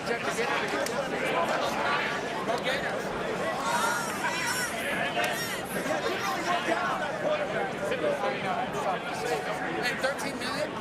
And 13 million?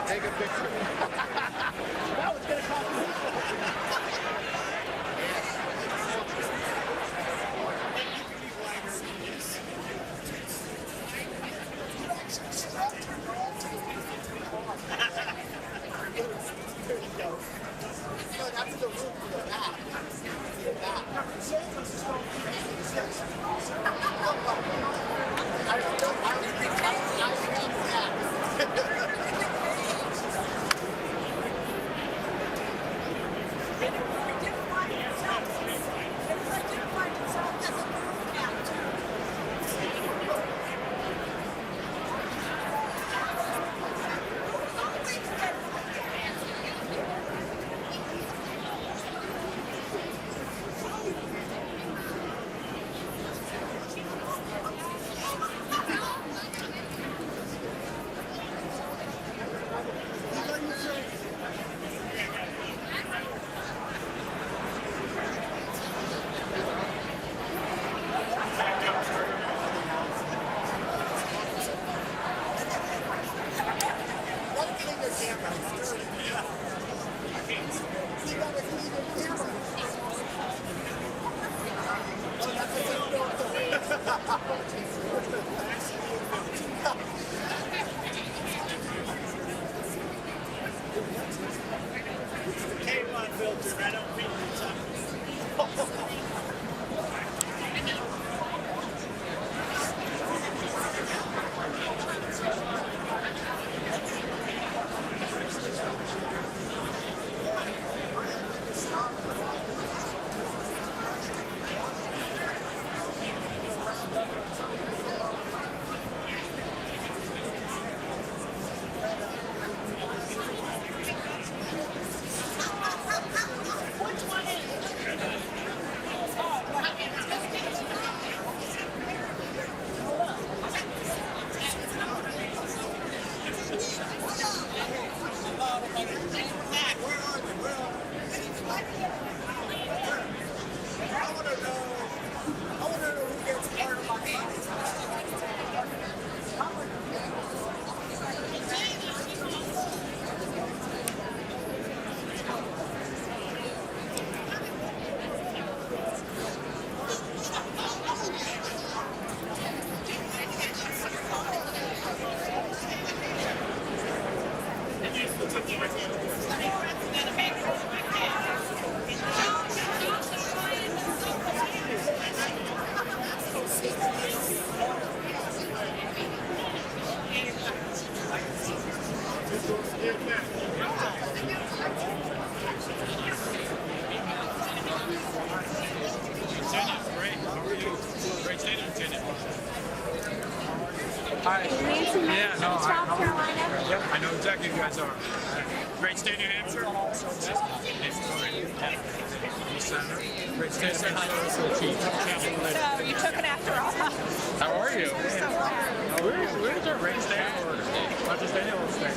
Take a picture. That was going to cost me. There you go. So that's the room for the back. The back. know who gets part of my money. Yeah, no, South Carolina. Yep, I know exactly who you guys are. Great state, New Hampshire. Great state, New Hampshire. So you took it after all. How are you? Where's our great state or not just any old state?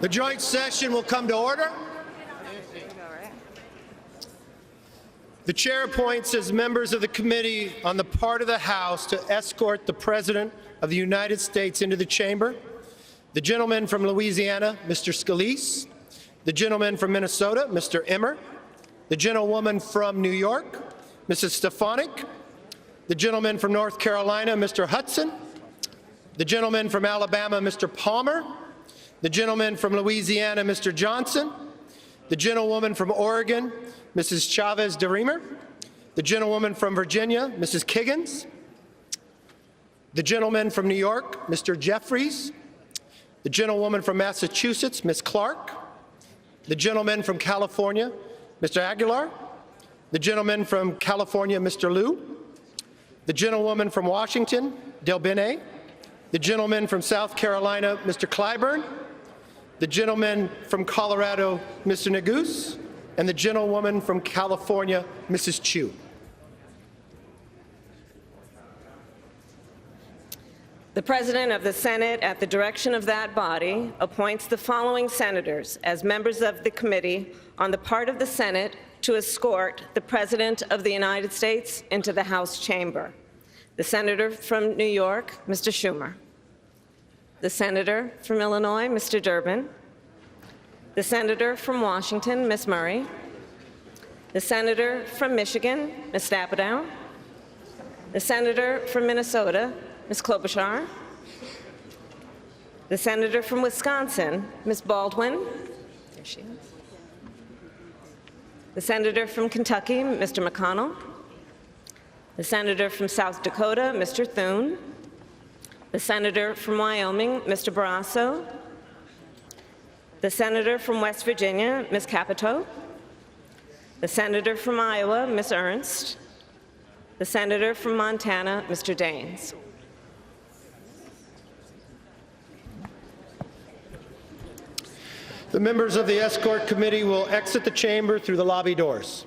The joint session will come to order. The chair appoints as members of the committee on the part of the House to escort the President of the United States into the chamber the gentleman from Louisiana, Mr. Scalise, the gentleman from Minnesota, Mr. Emmer, the gentlewoman from New York, Mrs. Stefanik, the gentleman from North Carolina, Mr. Hudson, the gentleman from Alabama, Mr. Palmer, the gentleman from Louisiana, Mr. Johnson, the gentlewoman from Oregon, Mrs. Chavez DeRemer, the gentlewoman from Virginia, Mrs. Kiggins, the gentleman from New York, Mr. Jeffries, the gentlewoman from Massachusetts, Ms. Clark, the gentleman from California, Mr. Aguilar, the gentleman from California, Mr. Liu, the gentlewoman from Washington, Del Bene, the gentleman from South Carolina, Mr. Clyburn, the gentleman from Colorado, Mr. Neguse, and the gentlewoman from California, Mrs. Chu. The President of the Senate, at the direction of that body, appoints the following senators as members of the committee on the part of the Senate to escort the President of the United States into the House chamber. The Senator from New York, Mr. Schumer. The Senator from Illinois, Mr. Durbin. The Senator from Washington, Ms. Murray. The Senator from Michigan, Ms. Stapadow. The Senator from Minnesota, Ms. Klobuchar. The Senator from Wisconsin, Ms. Baldwin. There she is. The Senator from Kentucky, Mr. McConnell. The Senator from South Dakota, Mr. Thune. The Senator from Wyoming, Mr. Barrasso. The Senator from West Virginia, Ms. Capito. The Senator from Iowa, Ms. Ernst. The Senator from Montana, Mr. Daines. The members of the Escort Committee will exit the chamber through the lobby doors.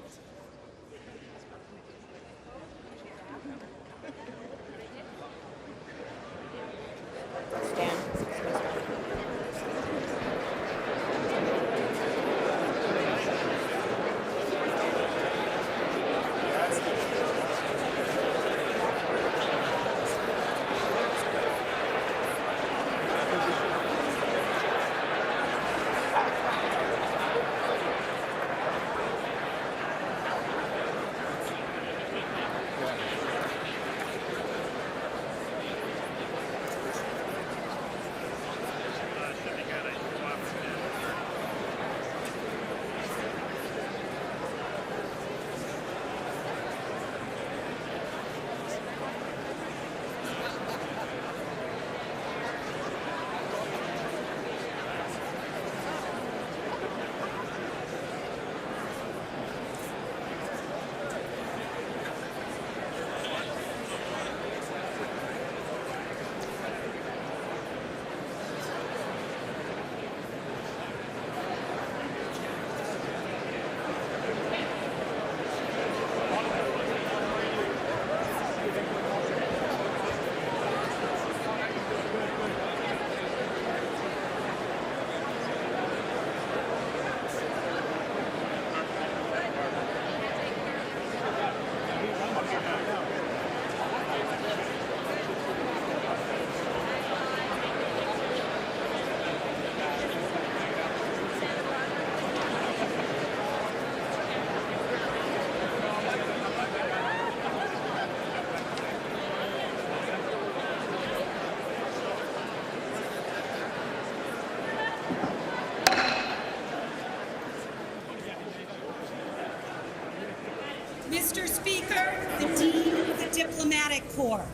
Mr. Speaker, the Dean of the Diplomatic Corps.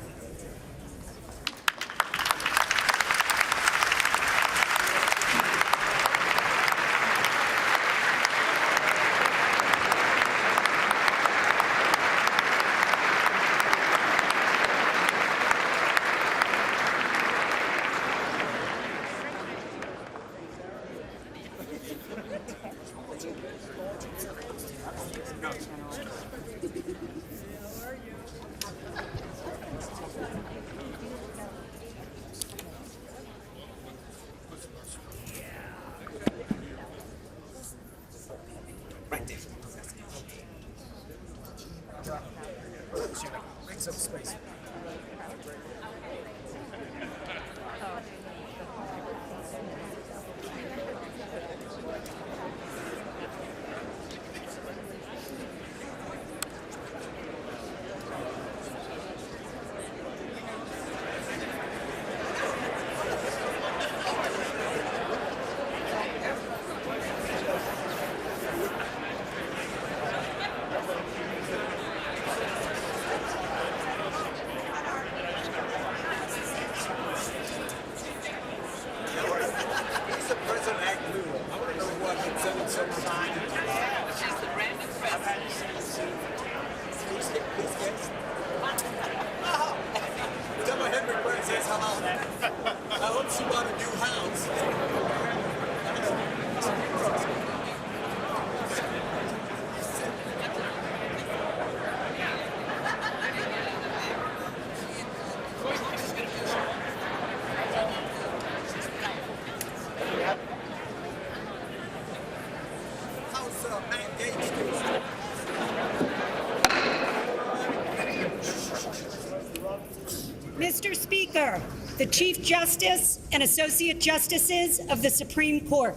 Mr. Speaker, the Chief Justice and Associate Justices of the Supreme Court.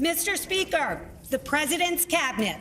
Mr. Speaker, the President's Cabinet.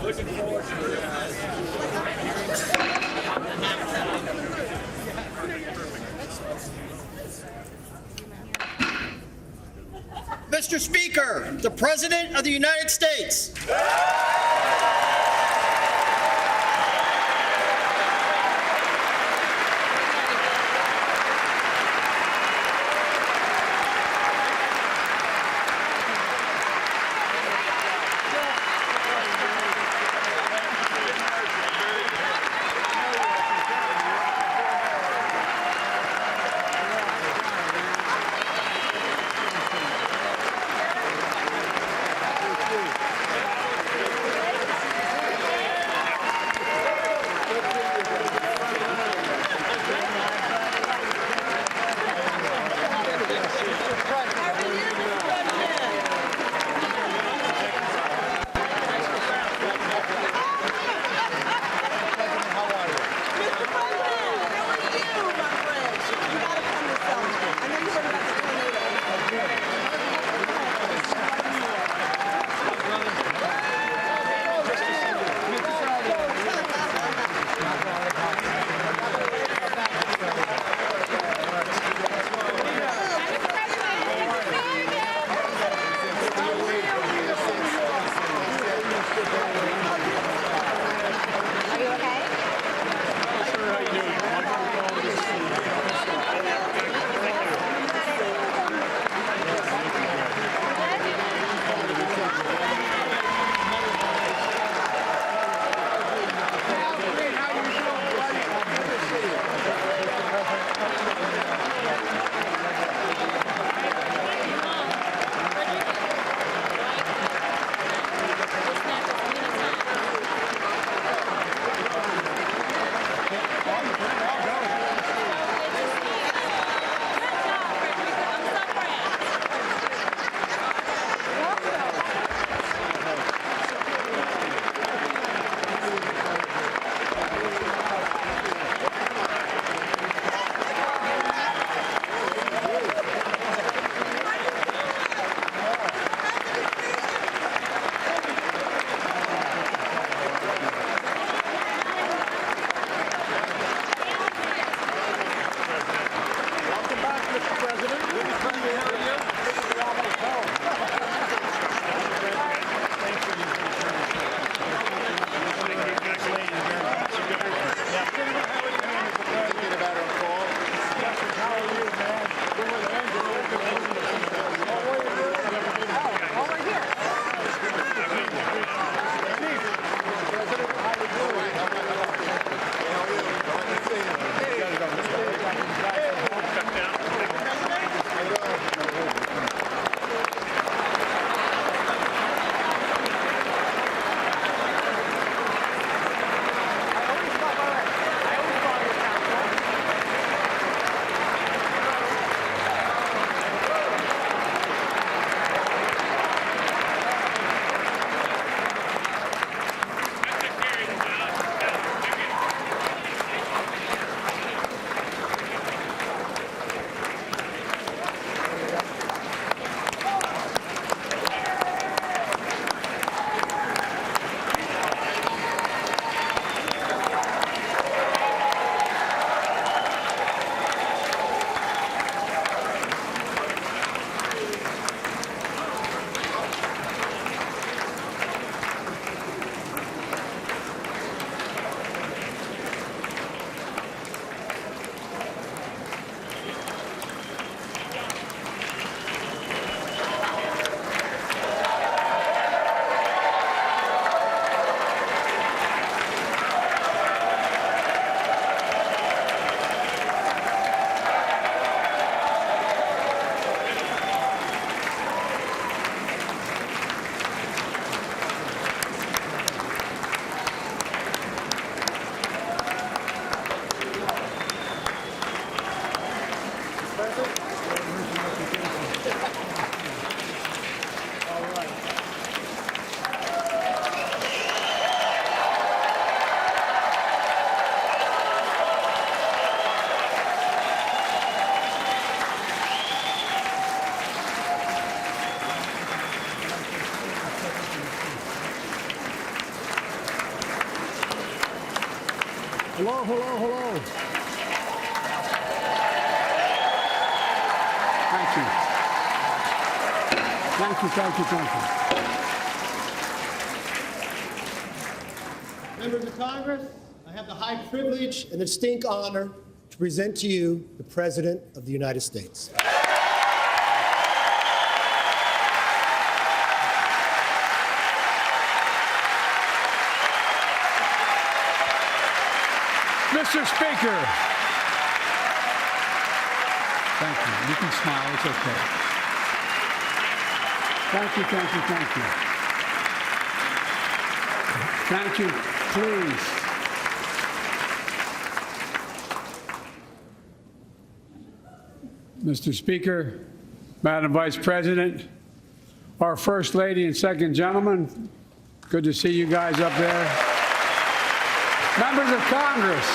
Looking forward to it, guys. Mr. Speaker, the President of the United States. Hello, hello, hello. Thank you. Thank you, thank you, thank you. Members of Congress, I have the high privilege and distinct honor to present to you the President of the United States. Mr. Speaker. Thank you. You can smile. It's okay. Thank you, thank you, thank you. Thank you. Please. Mr. Speaker, Madam Vice President, our First Lady and Second Gentleman, good to see you guys up there. Members of Congress,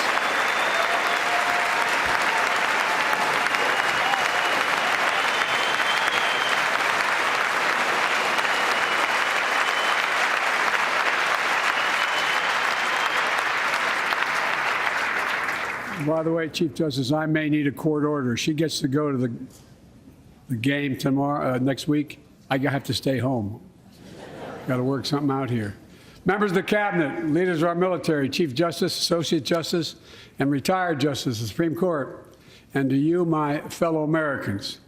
by the way, Chief Justice, I may need a court order. She gets to go to the game tomorrow, next week. I have to stay home. Got to work something out here. Members of the Cabinet, leaders of our military, Chief Justice, Associate Justice, and retired Justice of the Supreme Court, and to you, my fellow Americans.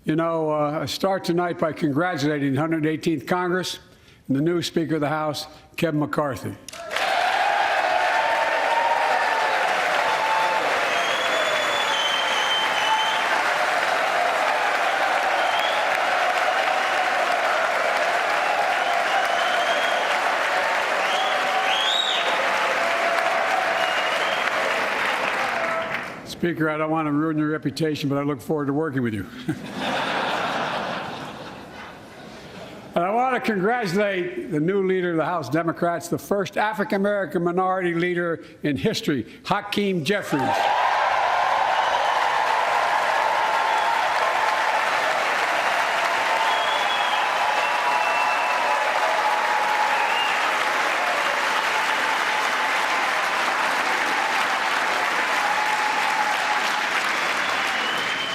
You know, I start tonight by congratulating the 118th Congress and the new Speaker of the House, Kevin McCarthy. Speaker, I don't want to ruin your reputation, but I look forward to working with you. And I want to congratulate the new leader of the House Democrats, the first African-American minority leader in history, Hakeem Jeffries.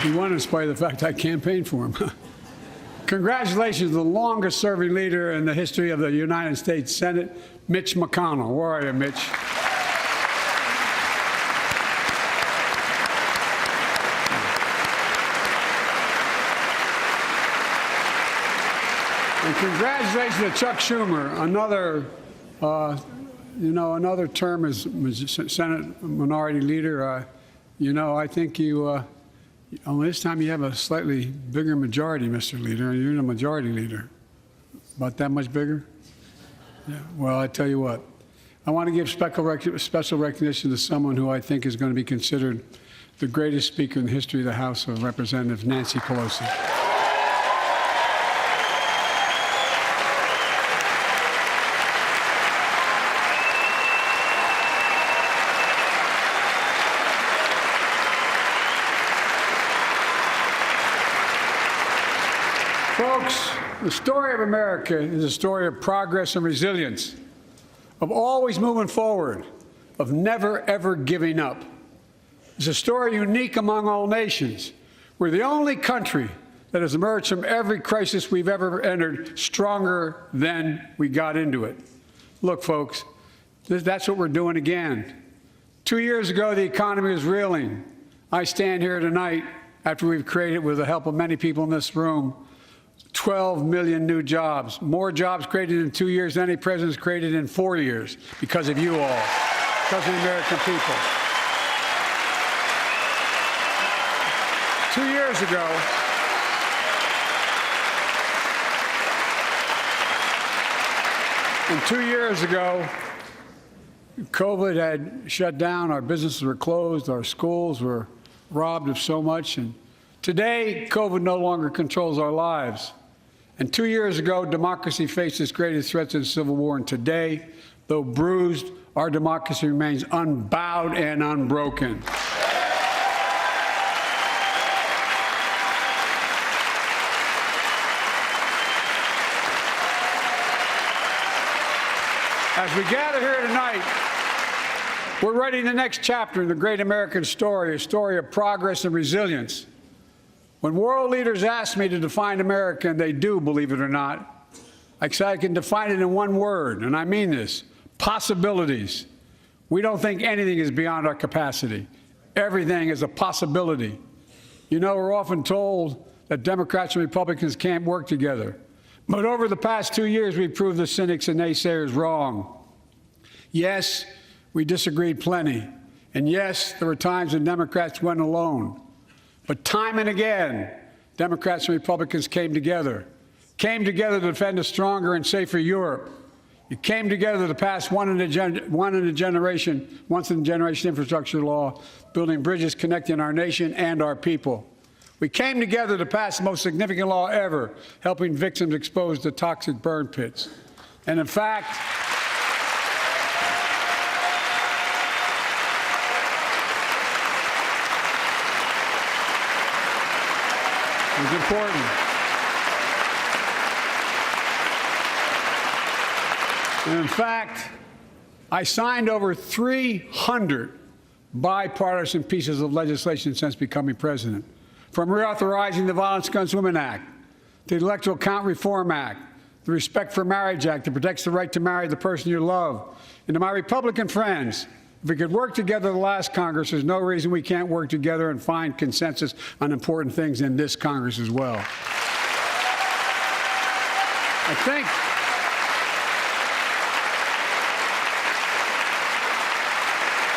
He won in spite of the fact I campaigned for him. Congratulations to the longest-serving leader in the history of the United States Senate, Mitch McConnell. Where are you, Mitch? And congratulations to Chuck Schumer, another term as Senate Minority Leader. I think you. Only this time you have a slightly bigger majority, Mr. Leader, and you're the majority leader. About that much bigger? Yeah. Well, I tell you what, I want to give special recognition to someone who I think is going to be considered the greatest speaker in the history of the House of Representatives, Nancy Pelosi. Folks, the story of America is a story of progress and resilience, of always moving forward, of never, ever giving up. It's a story unique among all nations. We're the only country that has emerged from every crisis we've ever entered stronger than we got into it. Look, folks, that's what we're doing again. 2 years ago, the economy was reeling. I stand here tonight after we've created, with the help of many people in this room, 12 million new jobs, more jobs created in 2 years than any president's created in 4 years, because of you all, because of the American people. 2 years ago, and 2 years ago, COVID had shut down, our businesses were closed, our schools were robbed of so much, and today, COVID no longer controls our lives. And 2 years ago, democracy faced its greatest threat to the Civil War. And today, though bruised, our democracy remains unbowed and unbroken. As we gather here tonight, We're writing the next chapter in the great American story, a story of progress and resilience. When world leaders ask me to define America, and they do, believe it or not, I can define it in one word, and I mean this: possibilities. We don't think anything is beyond our capacity. Everything is a possibility. You know, we're often told that Democrats and Republicans can't work together. But over the past 2 years, we've proved the cynics and naysayers wrong. Yes, we disagreed plenty. And yes, there were times when Democrats went alone. But time and again, Democrats and Republicans came together to defend a stronger and safer Europe. It came together to pass once-in-a-generation infrastructure law, building bridges connecting our nation and our people. We came together to pass the most significant law ever, helping victims exposed to toxic burn pits. And in fact, it was important. And in fact, I signed over 300 bipartisan pieces of legislation since becoming president, from reauthorizing the Violence Against Women Act, the Electoral Count Reform Act, the Respect for Marriage Act that protects the right to marry the person you love. And to my Republican friends, if we could work together the last Congress, there's no reason we can't work together and find consensus on important things in this Congress as well. I think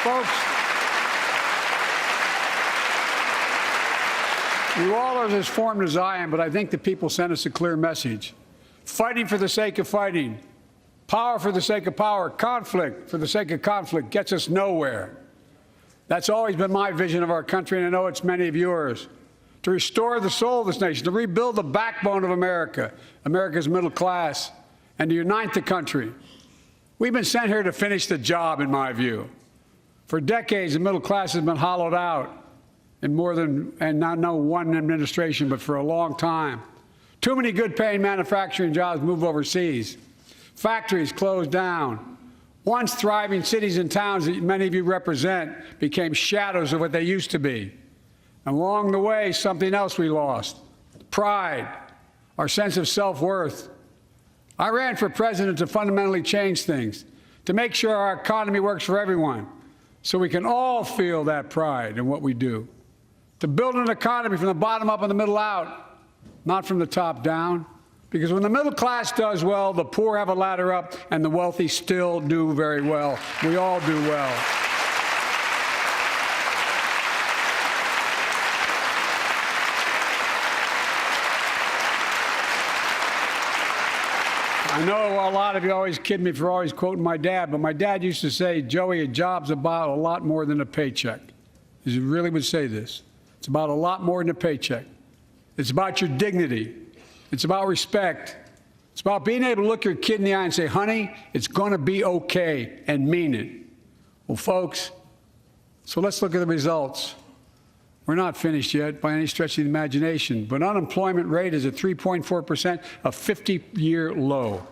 folks, you all are as informed as I am, but I think the people sent us a clear message. Fighting for the sake of fighting, power for the sake of power, conflict for the sake of conflict gets us nowhere. That's always been my vision of our country, and I know it's many of yours. To restore the soul of this nation, to rebuild the backbone of America, America's middle class, and to unite the country. We've been sent here to finish the job, in my view. For decades, the middle class has been hollowed out in more than, and not no one administration, but for a long time. Too many good-paying manufacturing jobs move overseas. Factories closed down. Once thriving cities and towns that many of you represent became shadows of what they used to be. And along the way, something else we lost: pride, our sense of self-worth. I ran for president to fundamentally change things, to make sure our economy works for everyone, so we can all feel that pride in what we do. To build an economy from the bottom up and the middle out, not from the top down. Because when the middle class does well, the poor have a ladder up, and the wealthy still do very well. We all do well. I know a lot of you always kid me for always quoting my dad, but my dad used to say, Joey, a job's about a lot more than a paycheck. He really would say this. It's about a lot more than a paycheck. It's about your dignity. It's about respect. It's about being able to look your kid in the eye and say, honey, it's going to be okay, and mean it. Well, folks, so let's look at the results. We're not finished yet by any stretch of the imagination, but unemployment rate is at 3.4%, a 50-year low.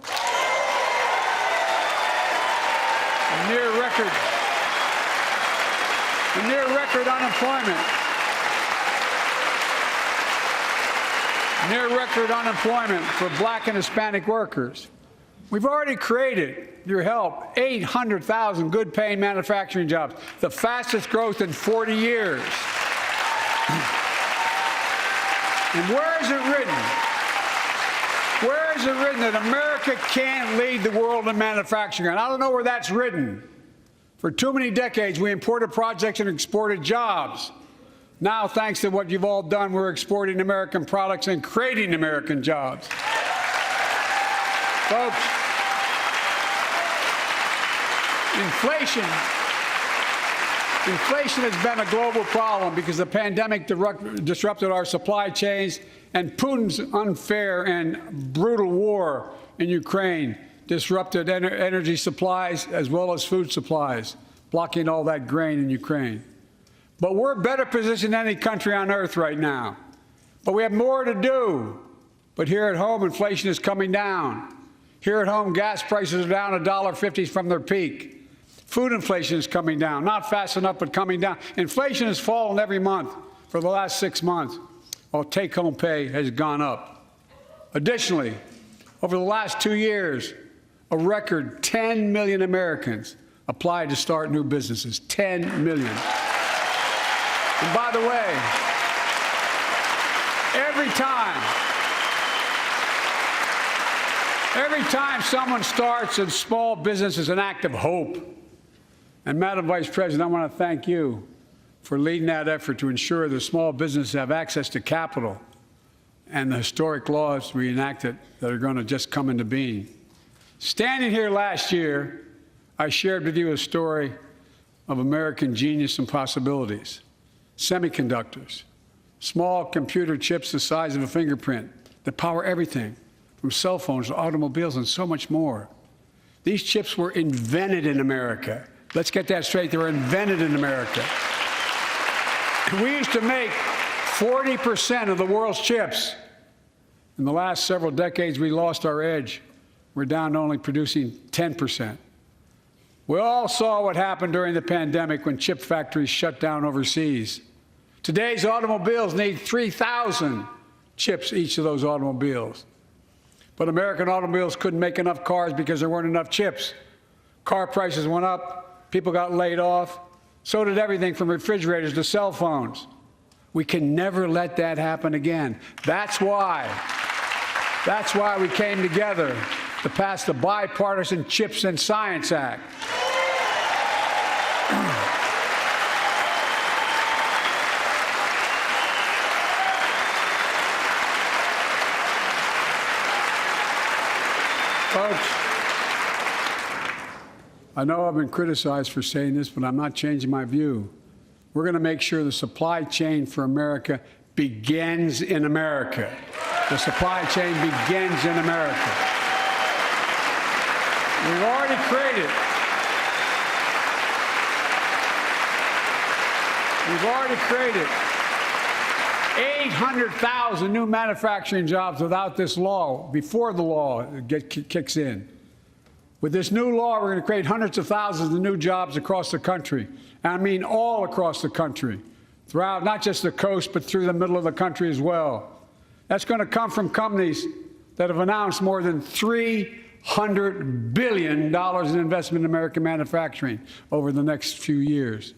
A near record unemployment. Near record unemployment for black and Hispanic workers. We've already created, your help, 800,000 good-paying manufacturing jobs, the fastest growth in 40 years. And where is it written? Where is it written that America can't lead the world in manufacturing? And I don't know where that's written. For too many decades, we imported projects and exported jobs. Now, thanks to what you've all done, we're exporting American products and creating American jobs. Folks, inflation has been a global problem because the pandemic disrupted our supply chains, and Putin's unfair and brutal war in Ukraine disrupted energy supplies as well as food supplies, blocking all that grain in Ukraine. But we're better positioned than any country on earth right now. But we have more to do. But here at home, inflation is coming down. Here at home, gas prices are down $1.50 from their peak. Food inflation is coming down, not fast enough, but coming down. Inflation has fallen every month for the last 6 months, while take-home pay has gone up. Additionally, over the last 2 years, a record 10 million Americans applied to start new businesses. 10 million. And by the way, every time someone starts a small business is an act of hope. And Madam Vice President, I want to thank you for leading that effort to ensure that small businesses have access to capital and the historic laws we enacted that are going to just come into being. Standing here last year, I shared with you a story of American genius and possibilities. Semiconductors, small computer chips the size of a fingerprint that power everything, from cell phones to automobiles and so much more. These chips were invented in America. Let's get that straight. They were invented in America. We used to make 40% of the world's chips. In the last several decades, we lost our edge. We're down to only producing 10%. We all saw what happened during the pandemic when chip factories shut down overseas. Today's automobiles need 3,000 chips, each of those automobiles. But American automobiles couldn't make enough cars because there weren't enough chips. Car prices went up, people got laid off. So did everything from refrigerators to cell phones. We can never let that happen again. That's why we came together to pass the Bipartisan Chips and Science Act. Folks, I know I've been criticized for saying this, but I'm not changing my view. We're going to make sure the supply chain for America begins in America. The supply chain begins in America. We've already created 800,000 new manufacturing jobs without this law, before the law kicks in. With this new law, we're going to create hundreds of thousands of new jobs across the country. And I mean all across the country, throughout not just the coast, but through the middle of the country as well. That's going to come from companies that have announced more than $300 billion in investment in American manufacturing over the next few years.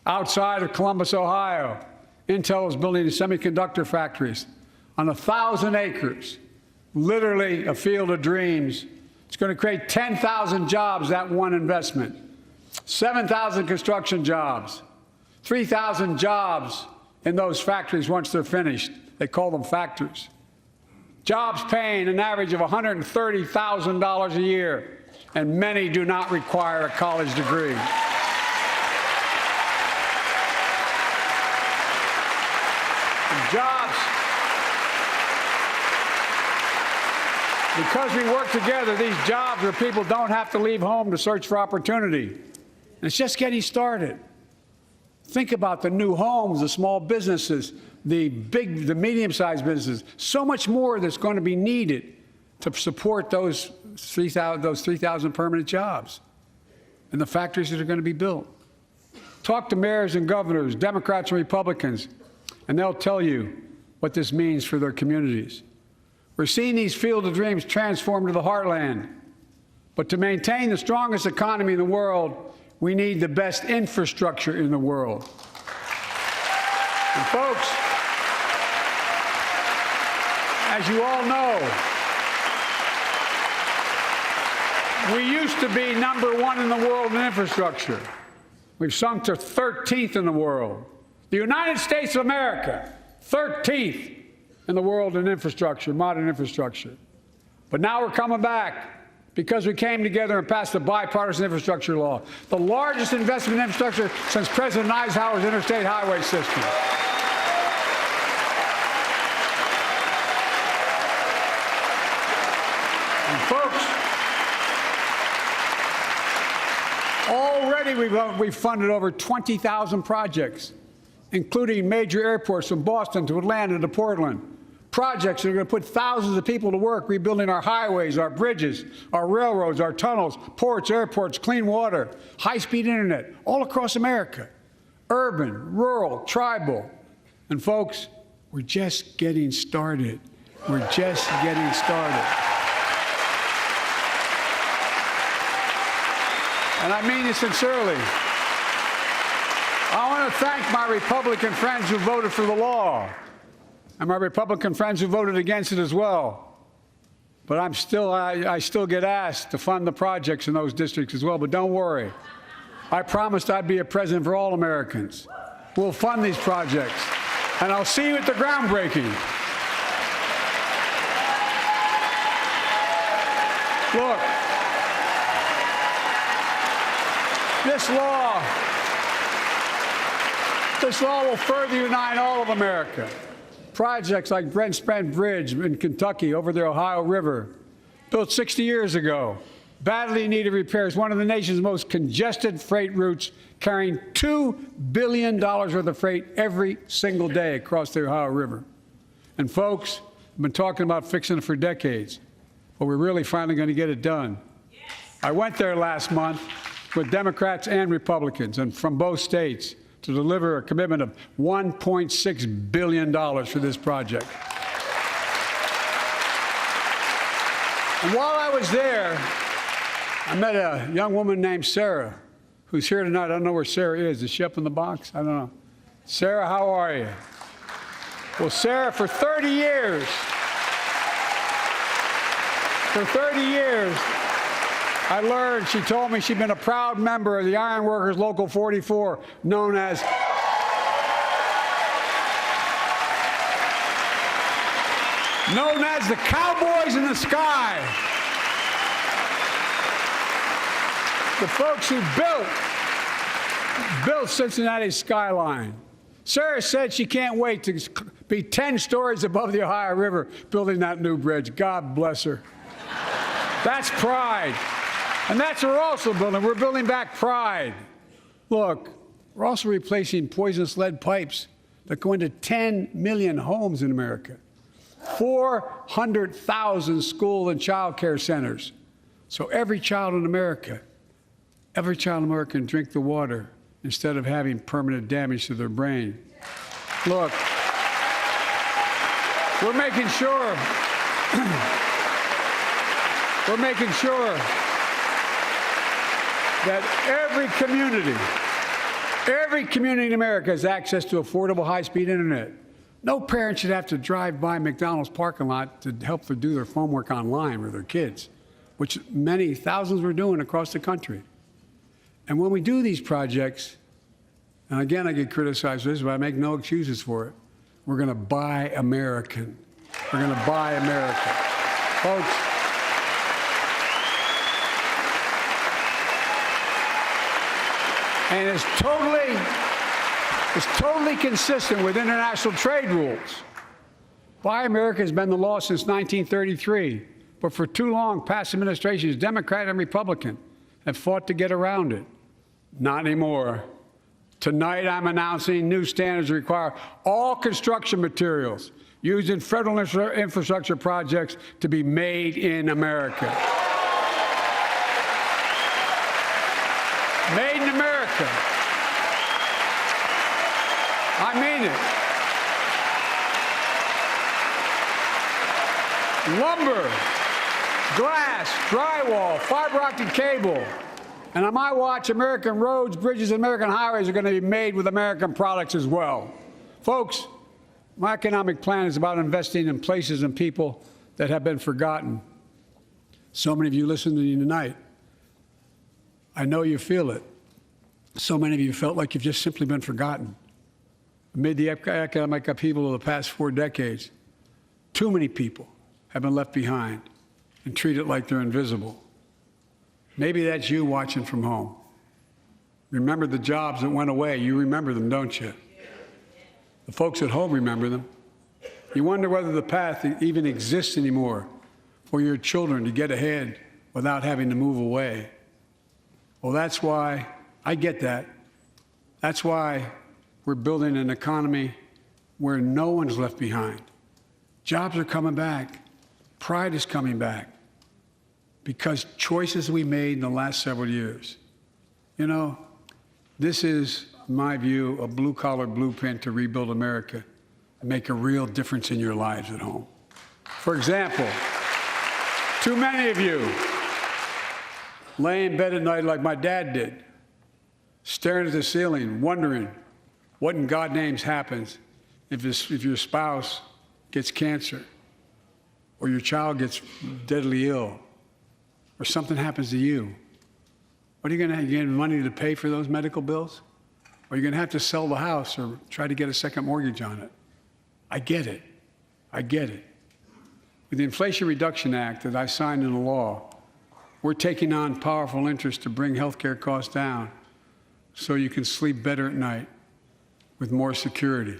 Outside of Columbus, Ohio, Intel is building semiconductor factories on 1,000 acres, literally a field of dreams. It's going to create 10,000 jobs, that one investment, 7,000 construction jobs, 3,000 jobs in those factories once they're finished. They call them factories. Jobs paying an average of $130,000 a year, and many do not require a college degree. Jobs. Because we work together, these jobs where people don't have to leave home to search for opportunity. And it's just getting started. Think about the new homes, the small businesses, the medium-sized businesses. So much more that's going to be needed to support those 3,000 permanent jobs and the factories that are going to be built. Talk to mayors and governors, Democrats and Republicans, and they'll tell you what this means for their communities. We're seeing these field of dreams transform to the heartland. But to maintain the strongest economy in the world, we need the best infrastructure in the world. And folks, as you all know, we used to be #1 in the world in infrastructure. We've sunk to 13th in the world. The United States of America, 13th in the world in infrastructure, modern infrastructure. But now we're coming back because we came together and passed the bipartisan infrastructure law, the largest investment in infrastructure since President Eisenhower's interstate highway system. And folks, already we've funded over 20,000 projects, including major airports from Boston to Atlanta to Portland, projects that are going to put thousands of people to work rebuilding our highways, our bridges, our railroads, our tunnels, ports, airports, clean water, high-speed internet, all across America. Urban, rural, tribal. And folks, we're just getting started. We're just getting started. And I mean it sincerely. I want to thank my Republican friends who voted for the law, and my Republican friends who voted against it as well. But I still get asked to fund the projects in those districts as well. But don't worry. I promised I'd be a president for all Americans. We'll fund these projects. And I'll see you at the groundbreaking. Look, this law will further unite all of America. Projects like Brent Spence Bridge in Kentucky over the Ohio River, built 60 years ago, badly needed repairs, one of the nation's most congested freight routes, carrying $2 billion worth of freight every single day across the Ohio River. And folks, I've been talking about fixing it for decades, but we're really finally going to get it done. Yes. I went there last month with Democrats and Republicans, and from both states, to deliver a commitment of $1.6 billion for this project. And while I was there, I met a young woman named Sarah, who's here tonight. I don't know where Sarah is. Is she up in the box? I don't know. Sarah, how are you? Well, Sarah, for 30 years, I learned, she told me she'd been a proud member of the Iron Workers Local 44, known as the Cowboys in the Sky. The folks who built Cincinnati's skyline. Sarah said she can't wait to be 10 stories above the Ohio River building that new bridge. God bless her. That's pride. And that's what we're also building. We're building back pride. Look, we're also replacing poisonous lead pipes that go into 10 million homes in America, 400,000 school and child care centers. So every child in America can drink the water instead of having permanent damage to their brain. Look, we're making sure that every community in America has access to affordable high-speed internet. No parent should have to drive by McDonald's parking lot to help them do their homework online with their kids, which many thousands were doing across the country. And when we do these projects, and again I get criticized for this, but I make no excuses for it, we're going to buy American. We're going to buy America. Folks, and it's totally consistent with international trade rules. Buy America has been the law since 1933, but for too long, past administrations, Democrat and Republican, have fought to get around it. Not anymore. Tonight, I'm announcing new standards that require all construction materials used in federal infrastructure projects to be made in America. Made in America. I mean it. Lumber, glass, drywall, fiber optic cable. And on my watch, American roads, bridges, and American highways are going to be made with American products as well. Folks, my economic plan is about investing in places and people that have been forgotten. So many of you listening to me tonight, I know you feel it. So many of you felt like you've just simply been forgotten. Amid the economic upheaval of the past 4 decades, too many people have been left behind and treated like they're invisible. Maybe that's you watching from home. Remember the jobs that went away. You remember them, don't you? The folks at home remember them. You wonder whether the path even exists anymore for your children to get ahead without having to move away. Well, that's why I get that. That's why we're building an economy where no one's left behind. Jobs are coming back. Pride is coming back because choices we made in the last several years. You know, this is, in my view, a blue-collar blueprint to rebuild America and make a real difference in your lives at home. For example, too many of you lay in bed at night like my dad did, staring at the ceiling, wondering what in God's name happens if your spouse gets cancer, or your child gets deadly ill, or something happens to you. What are you going to have? You get money to pay for those medical bills? Or are you going to have to sell the house or try to get a second mortgage on it? I get it. I get it. With the Inflation Reduction Act that I signed into law, we're taking on powerful interests to bring health care costs down so you can sleep better at night with more security.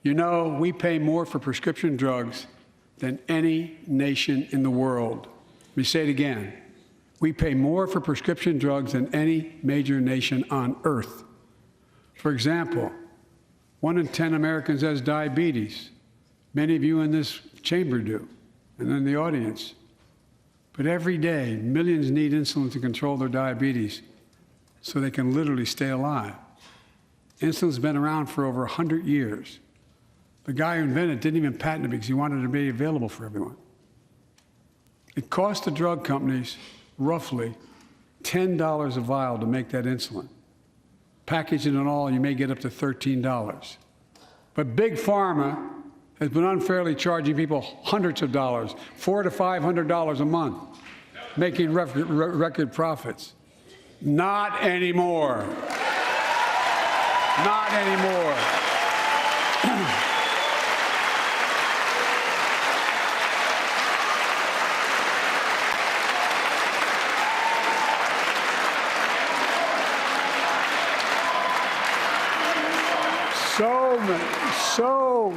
You know, we pay more for prescription drugs than any nation in the world. Let me say it again. We pay more for prescription drugs than any major nation on earth. For example, 1 in 10 Americans has diabetes. Many of you in this chamber do, and in the audience. But every day, millions need insulin to control their diabetes so they can literally stay alive. Insulin's been around for over 100 years. The guy who invented it didn't even patent it because he wanted it to be available for everyone. It cost the drug companies roughly $10 a vial to make that insulin. Packaging it all, you may get up to $13. But Big Pharma has been unfairly charging people hundreds of dollars, $400 to $500 a month, making record profits. Not anymore. Not anymore. So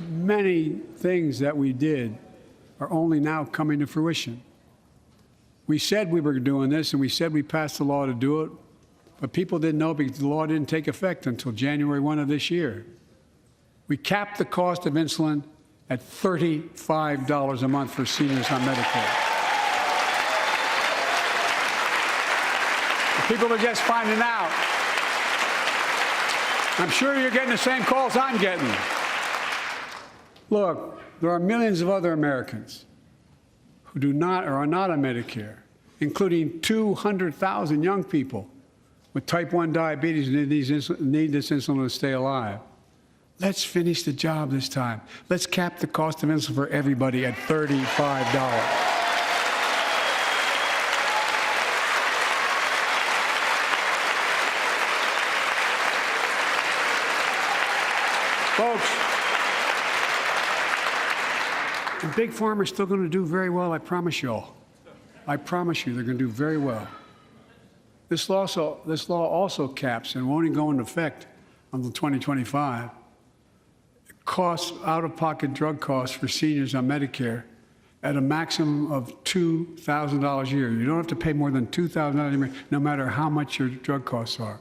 many things that we did are only now coming to fruition. We said we were doing this, and we said we passed the law to do it, but people didn't know because the law didn't take effect until January 1 of this year. We capped the cost of insulin at $35 a month for seniors on Medicare. The people are just finding out. I'm sure you're getting the same calls I'm getting. Look, there are millions of other Americans who do not or are not on Medicare, including 200,000 young people with type 1 diabetes who need this insulin to stay alive. Let's finish the job this time. Let's cap the cost of insulin for everybody at $35. Folks, and Big Pharma is still going to do very well, I promise you all. I promise you they're going to do very well. This law also caps and won't even go into effect until 2025. Costs, out-of-pocket drug costs for seniors on Medicare at a maximum of $2,000 a year. You don't have to pay more than $2,000 a year, no matter how much your drug costs are.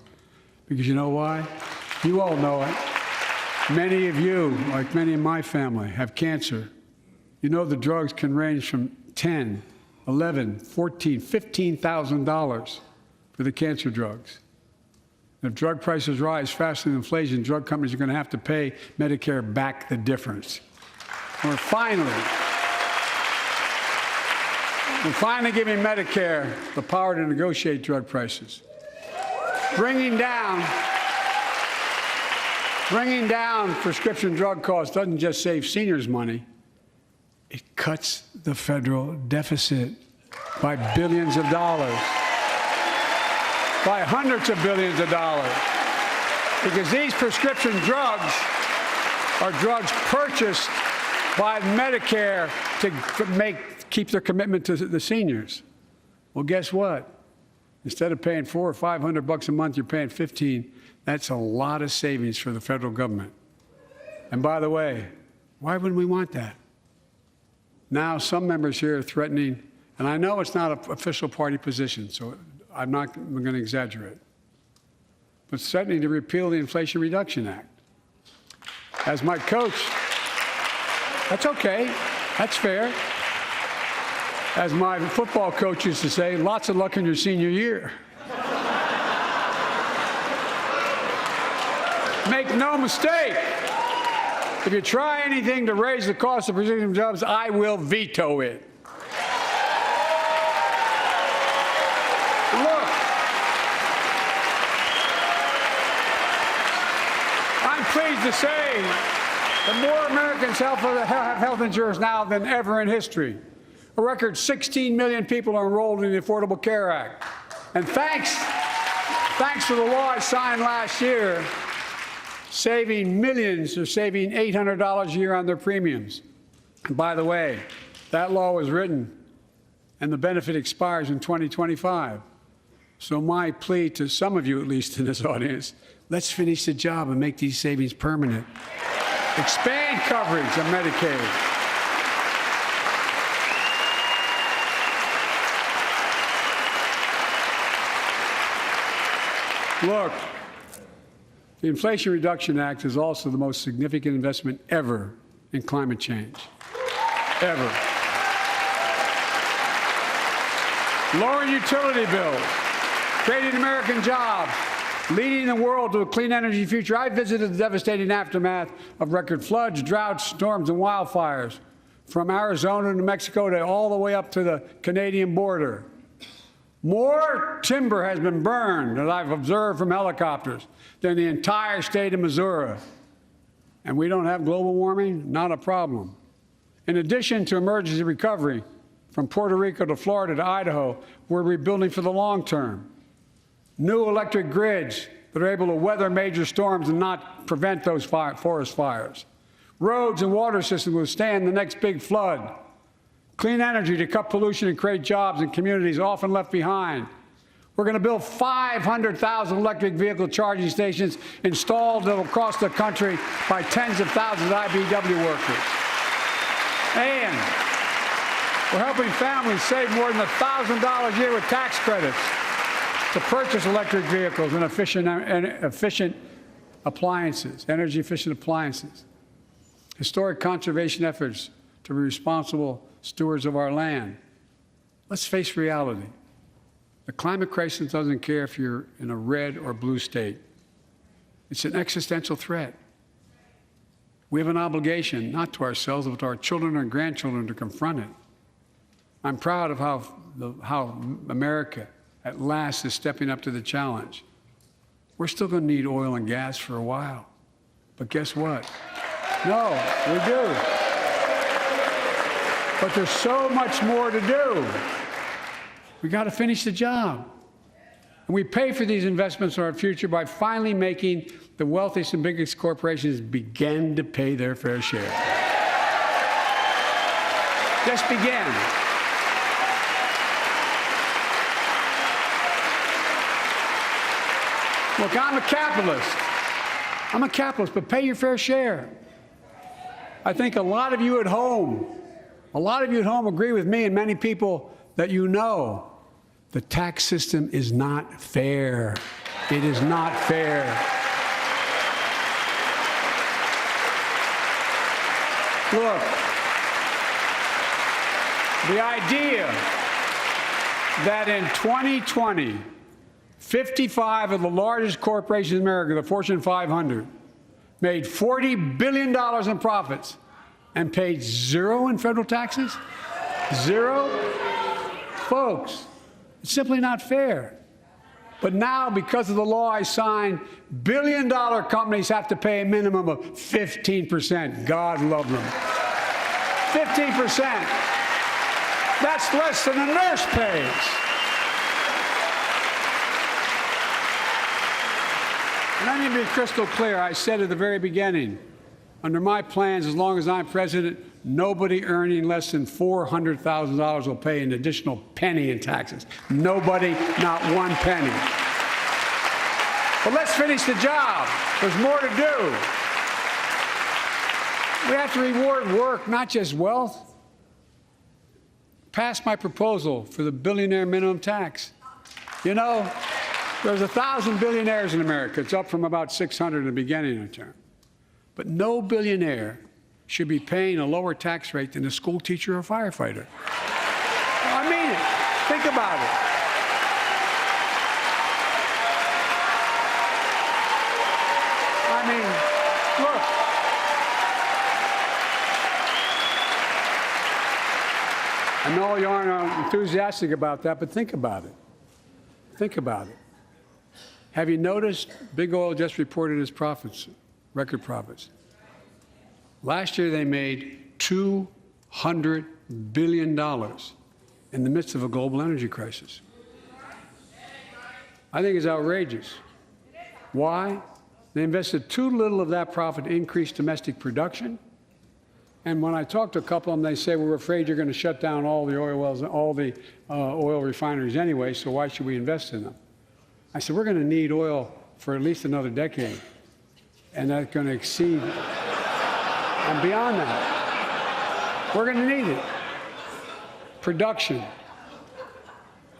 Because you know why? You all know it. Many of you, like many in my family, have cancer. You know the drugs can range from $10,000, $11,000, $14,000, $15,000 for the cancer drugs. And if drug prices rise faster than inflation, drug companies are going to have to pay Medicare back the difference. We're finally giving Medicare the power to negotiate drug prices. Bringing down prescription drug costs doesn't just save seniors money, it cuts the federal deficit by billions of dollars, by hundreds of billions of dollars. Because these prescription drugs are drugs purchased by Medicare to keep their commitment to the seniors. Well, guess what? Instead of paying $400 or $500 a month, you're paying $15. That's a lot of savings for the federal government. And by the way, why wouldn't we want that? Now, some members here are threatening, and I know it's not an official party position, so I'm going to exaggerate, but threatening to repeal the Inflation Reduction Act. As my coach That's okay. That's fair. As my football coach used to say, lots of luck in your senior year. Make no mistake, if you try anything to raise the cost of producing jobs, I will veto it. Look, I'm pleased to say that more Americans have health insurance now than ever in history. A record 16 million people are enrolled in the Affordable Care Act. And thanks to the law I signed last year, saving millions are saving $800 a year on their premiums. And by the way, that law was written and the benefit expires in 2025. So my plea to some of you, at least in this audience, let's finish the job and make these savings permanent. Expand coverage of Medicaid. Look, the Inflation Reduction Act is also the most significant investment ever in climate change. Ever. Lowering utility bills, creating American jobs, leading the world to a clean energy future. I visited the devastating aftermath of record floods, droughts, storms, and wildfires from Arizona to Mexico to all the way up to the Canadian border. More timber has been burned, as I've observed from helicopters, than the entire state of Missouri. And we don't have global warming? Not a problem. In addition to emergency recovery, from Puerto Rico to Florida to Idaho, we're rebuilding for the long term. New electric grids that are able to weather major storms and not prevent those forest fires. Roads and water systems will withstand the next big flood. Clean energy to cut pollution and create jobs in communities often left behind. We're going to build 500,000 electric vehicle charging stations installed across the country by tens of thousands of IBEW workers. And we're helping families save more than $1,000 a year with tax credits to purchase electric vehicles and efficient appliances, energy-efficient appliances. Historic conservation efforts to be responsible stewards of our land. Let's face reality. The climate crisis doesn't care if you're in a red or blue state. It's an existential threat. We have an obligation, not to ourselves, but to our children and grandchildren, to confront it. I'm proud of how America, at last, is stepping up to the challenge. We're still going to need oil and gas for a while. But guess what? No, we do. But there's so much more to do. We got to finish the job. And we pay for these investments in our future by finally making the wealthiest and biggest corporations begin to pay their fair share. Just begin. Look, I'm a capitalist. I'm a capitalist, but pay your fair share. I think a lot of you at home agree with me and many people that you know. The tax system is not fair. It is not fair. Look, the idea that in 2020, 55 of the largest corporations in America, the Fortune 500, made $40 billion in profits and paid zero in federal taxes? Zero? Folks, it's simply not fair. But now, because of the law I signed, billion-dollar companies have to pay a minimum of 15%. God love them. 15%. That's less than a nurse pays. And let me be crystal clear. I said at the very beginning, under my plans, as long as I'm president, nobody earning less than $400,000 will pay an additional penny in taxes. Nobody, not one penny. But let's finish the job. There's more to do. We have to reward work, not just wealth. Pass my proposal for the billionaire minimum tax. You know, there's 1,000 billionaires in America. It's up from about 600 in the beginning of the term. But no billionaire should be paying a lower tax rate than a school teacher or firefighter. I mean it. Think about it. I mean, look. I know you aren't enthusiastic about that, but think about it. Think about it. Have you noticed Big Oil just reported its profits, record profits? Last year they made $200 billion in the midst of a global energy crisis. I think it's outrageous. Why? They invested too little of that profit to increase domestic production. And when I talk to a couple of them, they say, we're afraid you're going to shut down all the oil wells, all the oil refineries anyway, so why should we invest in them? I said, we're going to need oil for at least another decade, and that's going to exceed and beyond that. We're going to need it. Production.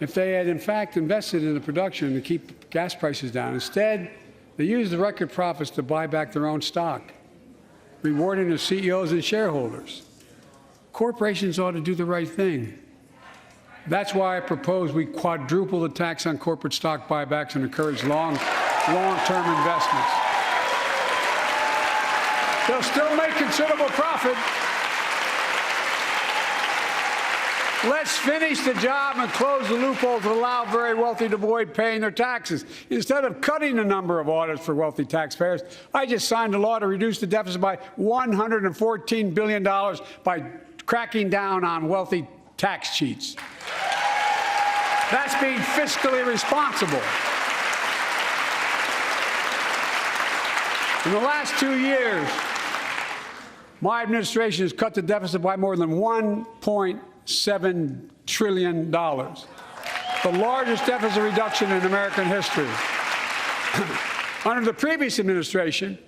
If they had, in fact, invested in the production to keep gas prices down, instead, they used the record profits to buy back their own stock, rewarding their CEOs and shareholders. Corporations ought to do the right thing. That's why I propose we quadruple the tax on corporate stock buybacks and encourage long-term investments. They'll still make considerable profit. Let's finish the job and close the loophole to allow very wealthy to avoid paying their taxes. Instead of cutting the number of audits for wealthy taxpayers, I just signed a law to reduce the deficit by $114 billion by cracking down on wealthy tax cheats. That's being fiscally responsible. In the last 2 years, my administration has cut the deficit by more than $1.7 trillion, the largest deficit reduction in American history. Under the previous administration,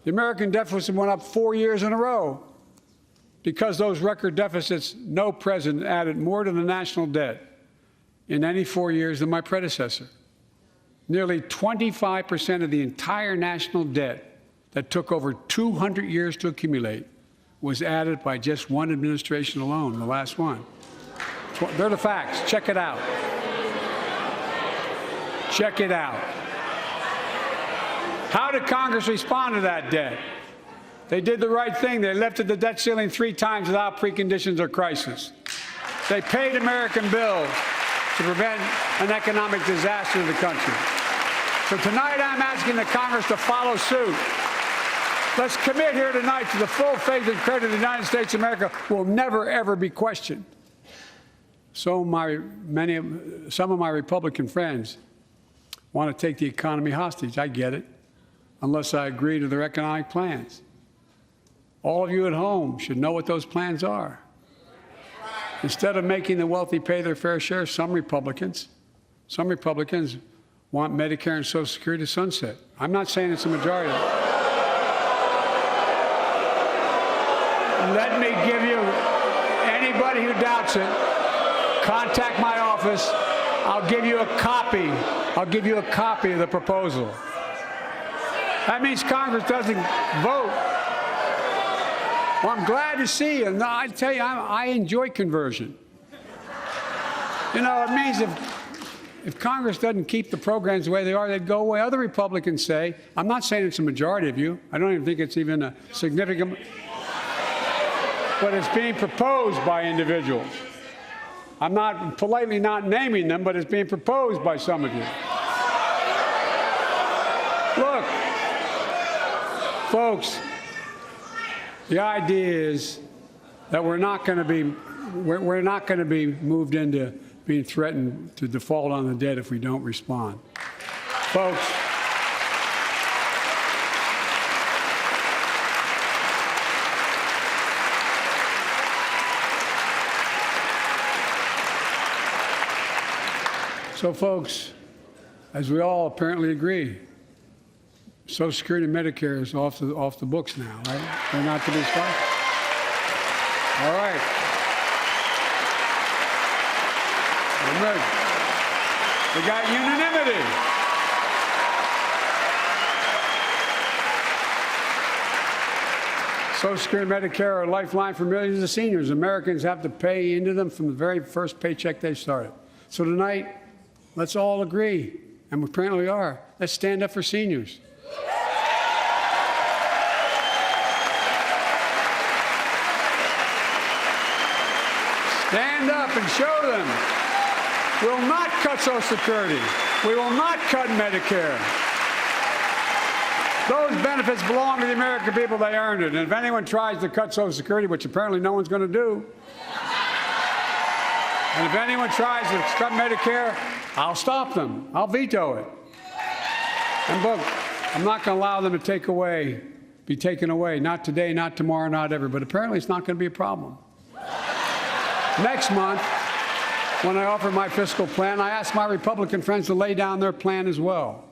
the American deficit went up 4 years in a row. Because those record deficits, no president added more to the national debt in any 4 years than my predecessor. Nearly 25% of the entire national debt that took over 200 years to accumulate was added by just one administration alone, the last one. They're the facts. Check it out. Check it out. How did Congress respond to that debt? They did the right thing. They lifted the debt ceiling 3 times without preconditions or crisis. They paid American bills to prevent an economic disaster in the country. So tonight I'm asking the Congress to follow suit. Let's commit here tonight to the full faith and credit of the United States of America will never, ever be questioned. Some of my Republican friends want to take the economy hostage. I get it, unless I agree to their economic plans. All of you at home should know what those plans are. Instead of making the wealthy pay their fair share, some Republicans want Medicare and Social Security to sunset. I'm not saying it's a majority. Let me give you, anybody who doubts it, contact my office. I'll give you a copy. I'll give you a copy of the proposal. That means Congress doesn't vote. Well, I'm glad to see you. And I tell you, I enjoy conversion. You know, it means if Congress doesn't keep the programs the way they are, they'd go away. Other Republicans say, I'm not saying it's a majority of you. I don't even think it's even a significant, but it's being proposed by individuals. I'm not politely not naming them, but it's being proposed by some of you. Look, folks, the idea is that we're not going to be moved into being threatened to default on the debt if we don't respond. Folks, as we all apparently agree, Social Security and Medicare is off the books now, right? They're not to be stopped. All right. We got unanimity. Social Security and Medicare are a lifeline for millions of seniors. Americans have to pay into them from the very first paycheck they started. So tonight, let's all agree, and we apparently are, let's stand up for seniors. Stand up and show them. We will not cut Social Security. We will not cut Medicare. Those benefits belong to the American people. They earned it. And if anyone tries to cut Social Security, which apparently no one's going to do, and if anyone tries to cut Medicare, I'll stop them. I'll veto it. And look, I'm not going to allow them to be taken away. Not today, not tomorrow, not ever. But apparently it's not going to be a problem. Next month, when I offer my fiscal plan, I ask my Republican friends to lay down their plan as well.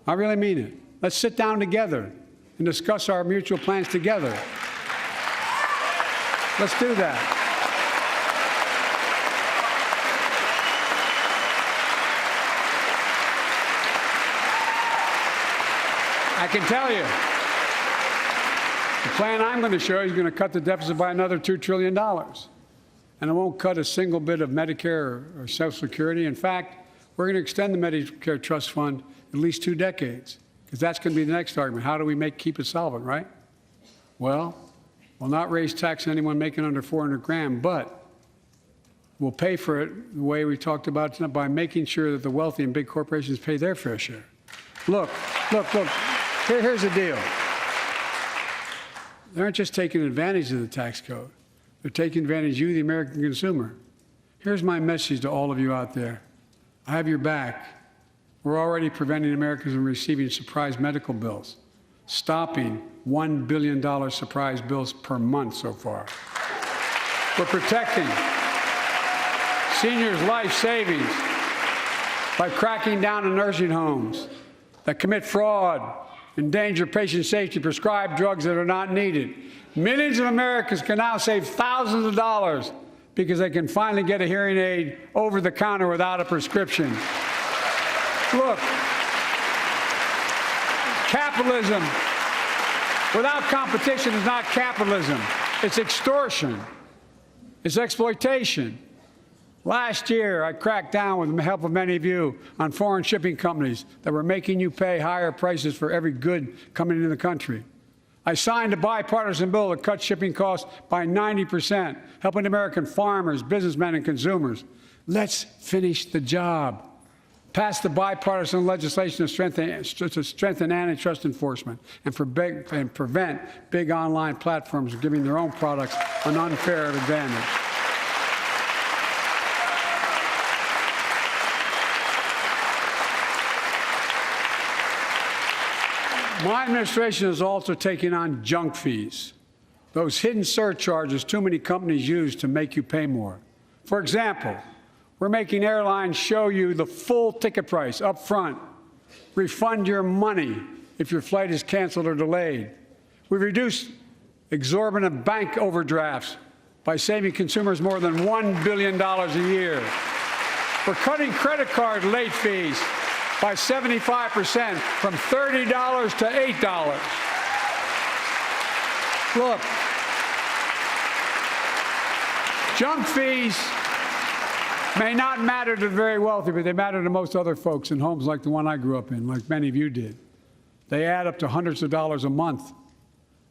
I really mean it. Let's sit down together and discuss our mutual plans together. Let's do that. I can tell you, the plan I'm going to show you is going to cut the deficit by another $2 trillion. And it won't cut a single bit of Medicare or Social Security. In fact, we're going to extend the Medicare Trust Fund at least 2 decades, because that's going to be the next argument. How do we keep it solvent, right? Well, we'll not raise tax on anyone making under 400 grand, but we'll pay for it the way we talked about tonight, by making sure that the wealthy and big corporations pay their fair share. Look. Here's the deal. They aren't just taking advantage of the tax code. They're taking advantage of you, the American consumer. Here's my message to all of you out there. I have your back. We're already preventing Americans from receiving surprise medical bills, stopping $1 billion surprise bills per month so far. We're protecting seniors' life savings by cracking down on nursing homes that commit fraud, endanger patient safety, prescribe drugs that are not needed. Millions of Americans can now save thousands of dollars because they can finally get a hearing aid over the counter without a prescription. Look, capitalism without competition is not capitalism. It's extortion. It's exploitation. Last year, I cracked down with the help of many of you on foreign shipping companies that were making you pay higher prices for every good coming into the country. I signed a bipartisan bill that cut shipping costs by 90%, helping American farmers, businessmen, and consumers. Let's finish the job. Pass the bipartisan legislation to strengthen antitrust enforcement and prevent big online platforms from giving their own products an unfair advantage. My administration is also taking on junk fees, those hidden surcharges too many companies use to make you pay more. For example, we're making airlines show you the full ticket price up front, refund your money if your flight is canceled or delayed. We've reduced exorbitant bank overdrafts by saving consumers more than $1 billion a year. We're cutting credit card late fees by 75%, from $30 to $8. Look, junk fees may not matter to the very wealthy, but they matter to most other folks in homes like the one I grew up in, like many of you did. They add up to hundreds of dollars a month.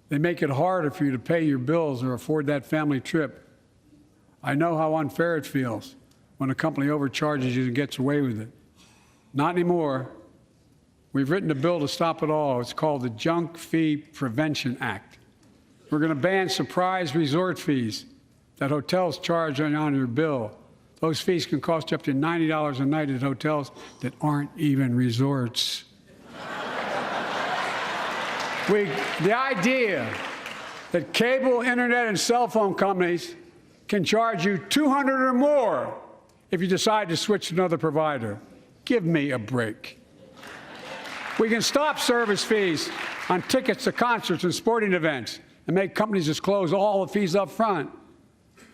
They make it harder for you to pay your bills or afford that family trip. I know how unfair it feels when a company overcharges you and gets away with it. Not anymore. We've written a bill to stop it all. It's called the Junk Fee Prevention Act. We're going to ban surprise resort fees that hotels charge on your bill. Those fees can cost you up to $90 a night at hotels that aren't even resorts. The idea that cable, internet, and cell phone companies can charge you $200 or more if you decide to switch to another provider. Give me a break. We can stop service fees on tickets to concerts and sporting events and make companies disclose all the fees up front.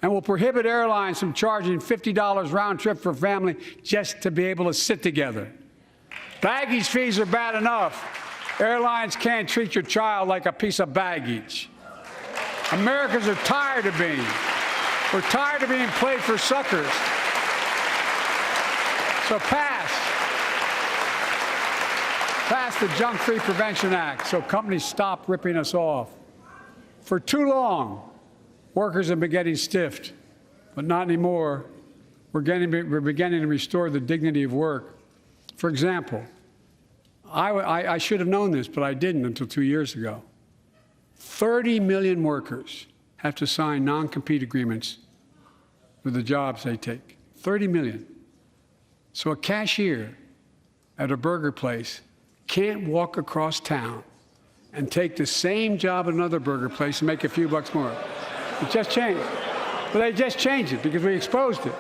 And we'll prohibit airlines from charging $50 round trip for a family just to be able to sit together. Baggage fees are bad enough. Airlines can't treat your child like a piece of baggage. Americans are tired of being. We're tired of being played for suckers. So pass the Junk-Free Prevention Act so companies stop ripping us off. For too long, workers have been getting stiffed, but not anymore. We're beginning to restore the dignity of work. For example, I should have known this, but I didn't until 2 years ago. 30 million workers have to sign non-compete agreements for the jobs they take. 30 million. So a cashier at a burger place can't walk across town and take the same job at another burger place and make a few bucks more. It just changed. But they just changed it because we exposed it.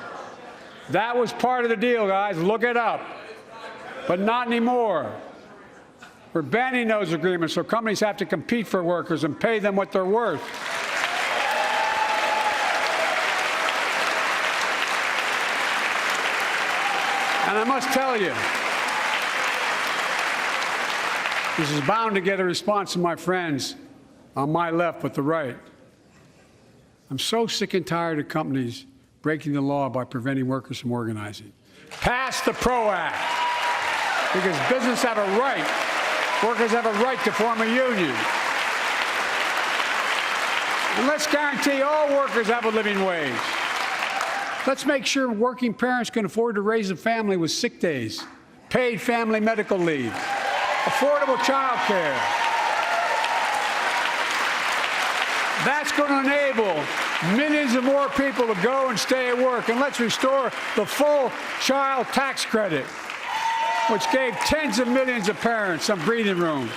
That was part of the deal, guys. Look it up. But not anymore. We're banning those agreements so companies have to compete for workers and pay them what they're worth. And I must tell you, this is bound to get a response from my friends on my left but the right. I'm so sick and tired of companies breaking the law by preventing workers from organizing. Pass the PRO Act, because businesses have a right, workers have a right to form a union. And let's guarantee all workers have a living wage. Let's make sure working parents can afford to raise a family with sick days, paid family medical leave, affordable child care. That's going to enable millions of more people to go and stay at work. And let's restore the full child tax credit, which gave tens of millions of parents some breathing room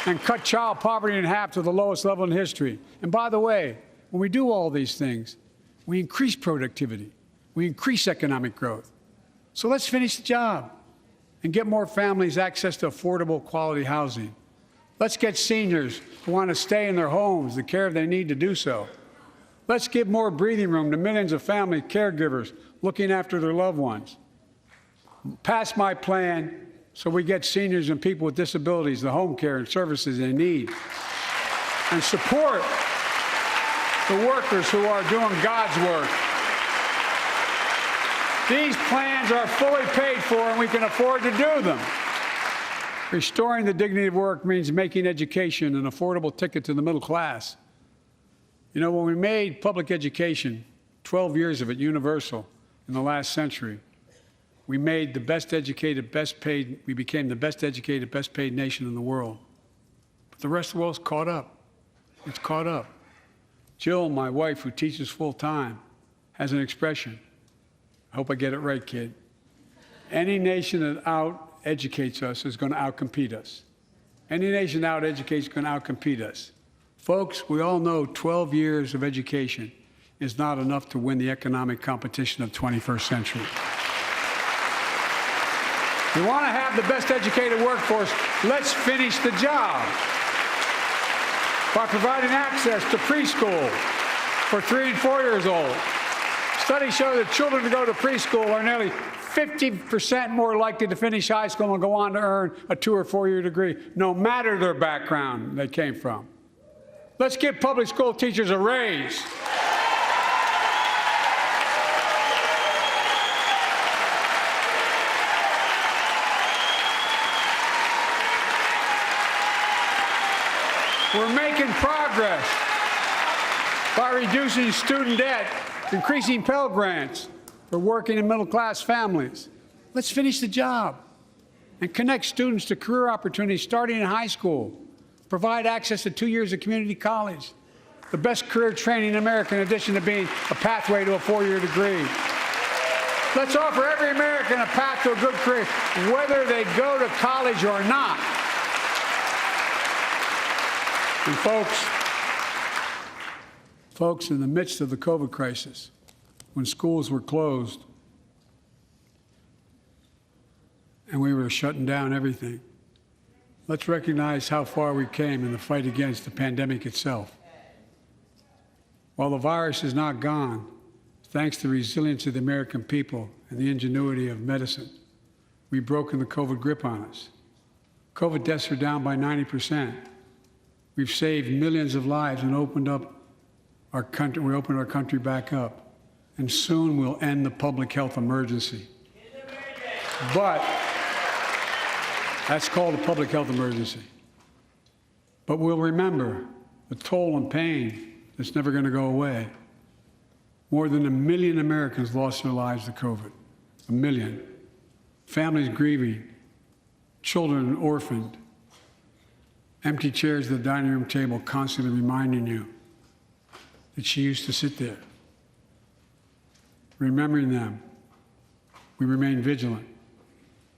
and cut child poverty in half to the lowest level in history. And by the way, when we do all these things, we increase productivity. We increase economic growth. So let's finish the job and get more families access to affordable, quality housing. Let's get seniors who want to stay in their homes the care they need to do so. Let's give more breathing room to millions of family caregivers looking after their loved ones. Pass my plan so we get seniors and people with disabilities the home care and services they need. And support the workers who are doing God's work. These plans are fully paid for, and we can afford to do them. Restoring the dignity of work means making education an affordable ticket to the middle class. You know, when we made public education, 12 years of it, universal in the last century, we made the best educated, best paid, we became the best educated, best paid nation in the world. But the rest of the world's caught up. It's caught up. Jill, my wife, who teaches full time, has an expression. I hope I get it right, kid. Any nation that out-educates us is going to out-compete us. Any nation that out-educates is going to out-compete us. Folks, we all know 12 years of education is not enough to win the economic competition of the 21st century. We want to have the best educated workforce. Let's finish the job by providing access to preschool for 3 and 4 years old. Studies show that children who go to preschool are nearly 50% more likely to finish high school and go on to earn a 2 or 4 year degree, no matter their background they came from. Let's give public school teachers a raise. We're making progress by reducing student debt, increasing Pell Grants for working and middle-class families. Let's finish the job and connect students to career opportunities starting in high school. Provide access to 2 years of community college, the best career training in America, in addition to being a pathway to a 4-year degree. Let's offer every American a path to a good career, whether they go to college or not. And folks, in the midst of the COVID crisis, when schools were closed and we were shutting down everything, let's recognize how far we came in the fight against the pandemic itself. While the virus is not gone, thanks to the resilience of the American people and the ingenuity of medicine, we've broken the COVID grip on us. COVID deaths are down by 90%. We've saved millions of lives and opened up our country, we opened our country back up, and soon we'll end the public health emergency. But that's called a public health emergency. But we'll remember the toll and pain that's never going to go away. More than 1 million Americans lost their lives to COVID. 1 million. Families grieving, children orphaned, empty chairs at the dining room table constantly reminding you that she used to sit there. Remembering them, we remain vigilant.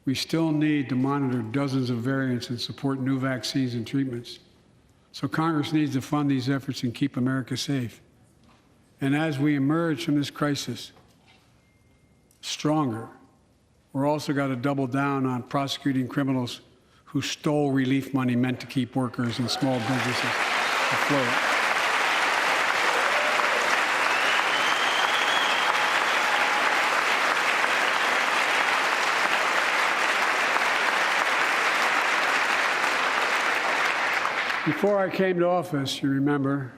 We still need to monitor dozens of variants and support new vaccines and treatments. So Congress needs to fund these efforts and keep America safe. And as we emerge from this crisis stronger, we're also got to double down on prosecuting criminals who stole relief money meant to keep workers and small businesses afloat. Before I came to office, you remember,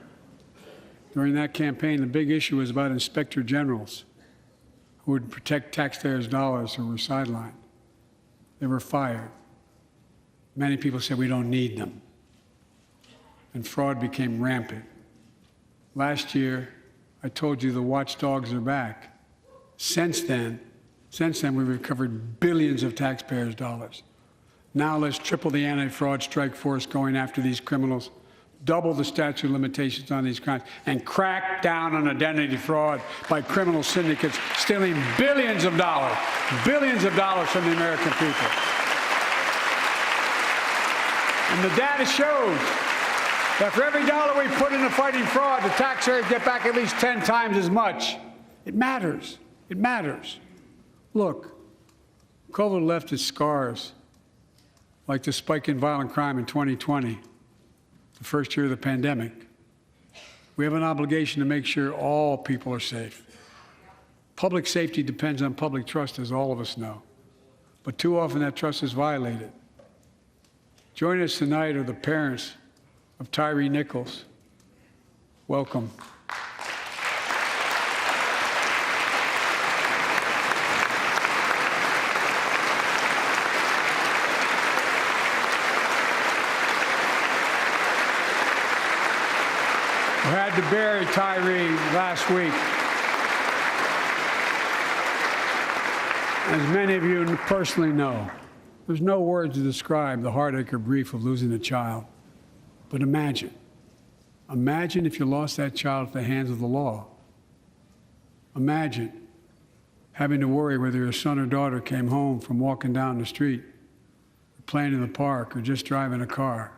during that campaign, the big issue was about inspector generals who would protect taxpayers' dollars who were sidelined. They were fired. Many people said we don't need them. And fraud became rampant. Last year, I told you the watchdogs are back. Since then, we've recovered billions of taxpayers' dollars. Now let's triple the anti-fraud strike force going after these criminals, double the statute of limitations on these crimes, and crack down on identity fraud by criminal syndicates stealing billions of dollars from the American people. And the data shows that for every dollar we put into fighting fraud, the taxpayers get back at least 10 times as much. It matters. It matters. Look, COVID left its scars, like the spike in violent crime in 2020, the first year of the pandemic. We have an obligation to make sure all people are safe. Public safety depends on public trust, as all of us know. But too often that trust is violated. Joining us tonight are the parents of Tyree Nichols. Welcome. We had to bury Tyree last week. As many of you personally know, there's no words to describe the heartache or grief of losing a child. But imagine if you lost that child at the hands of the law. Imagine having to worry whether your son or daughter came home from walking down the street, or playing in the park, or just driving a car.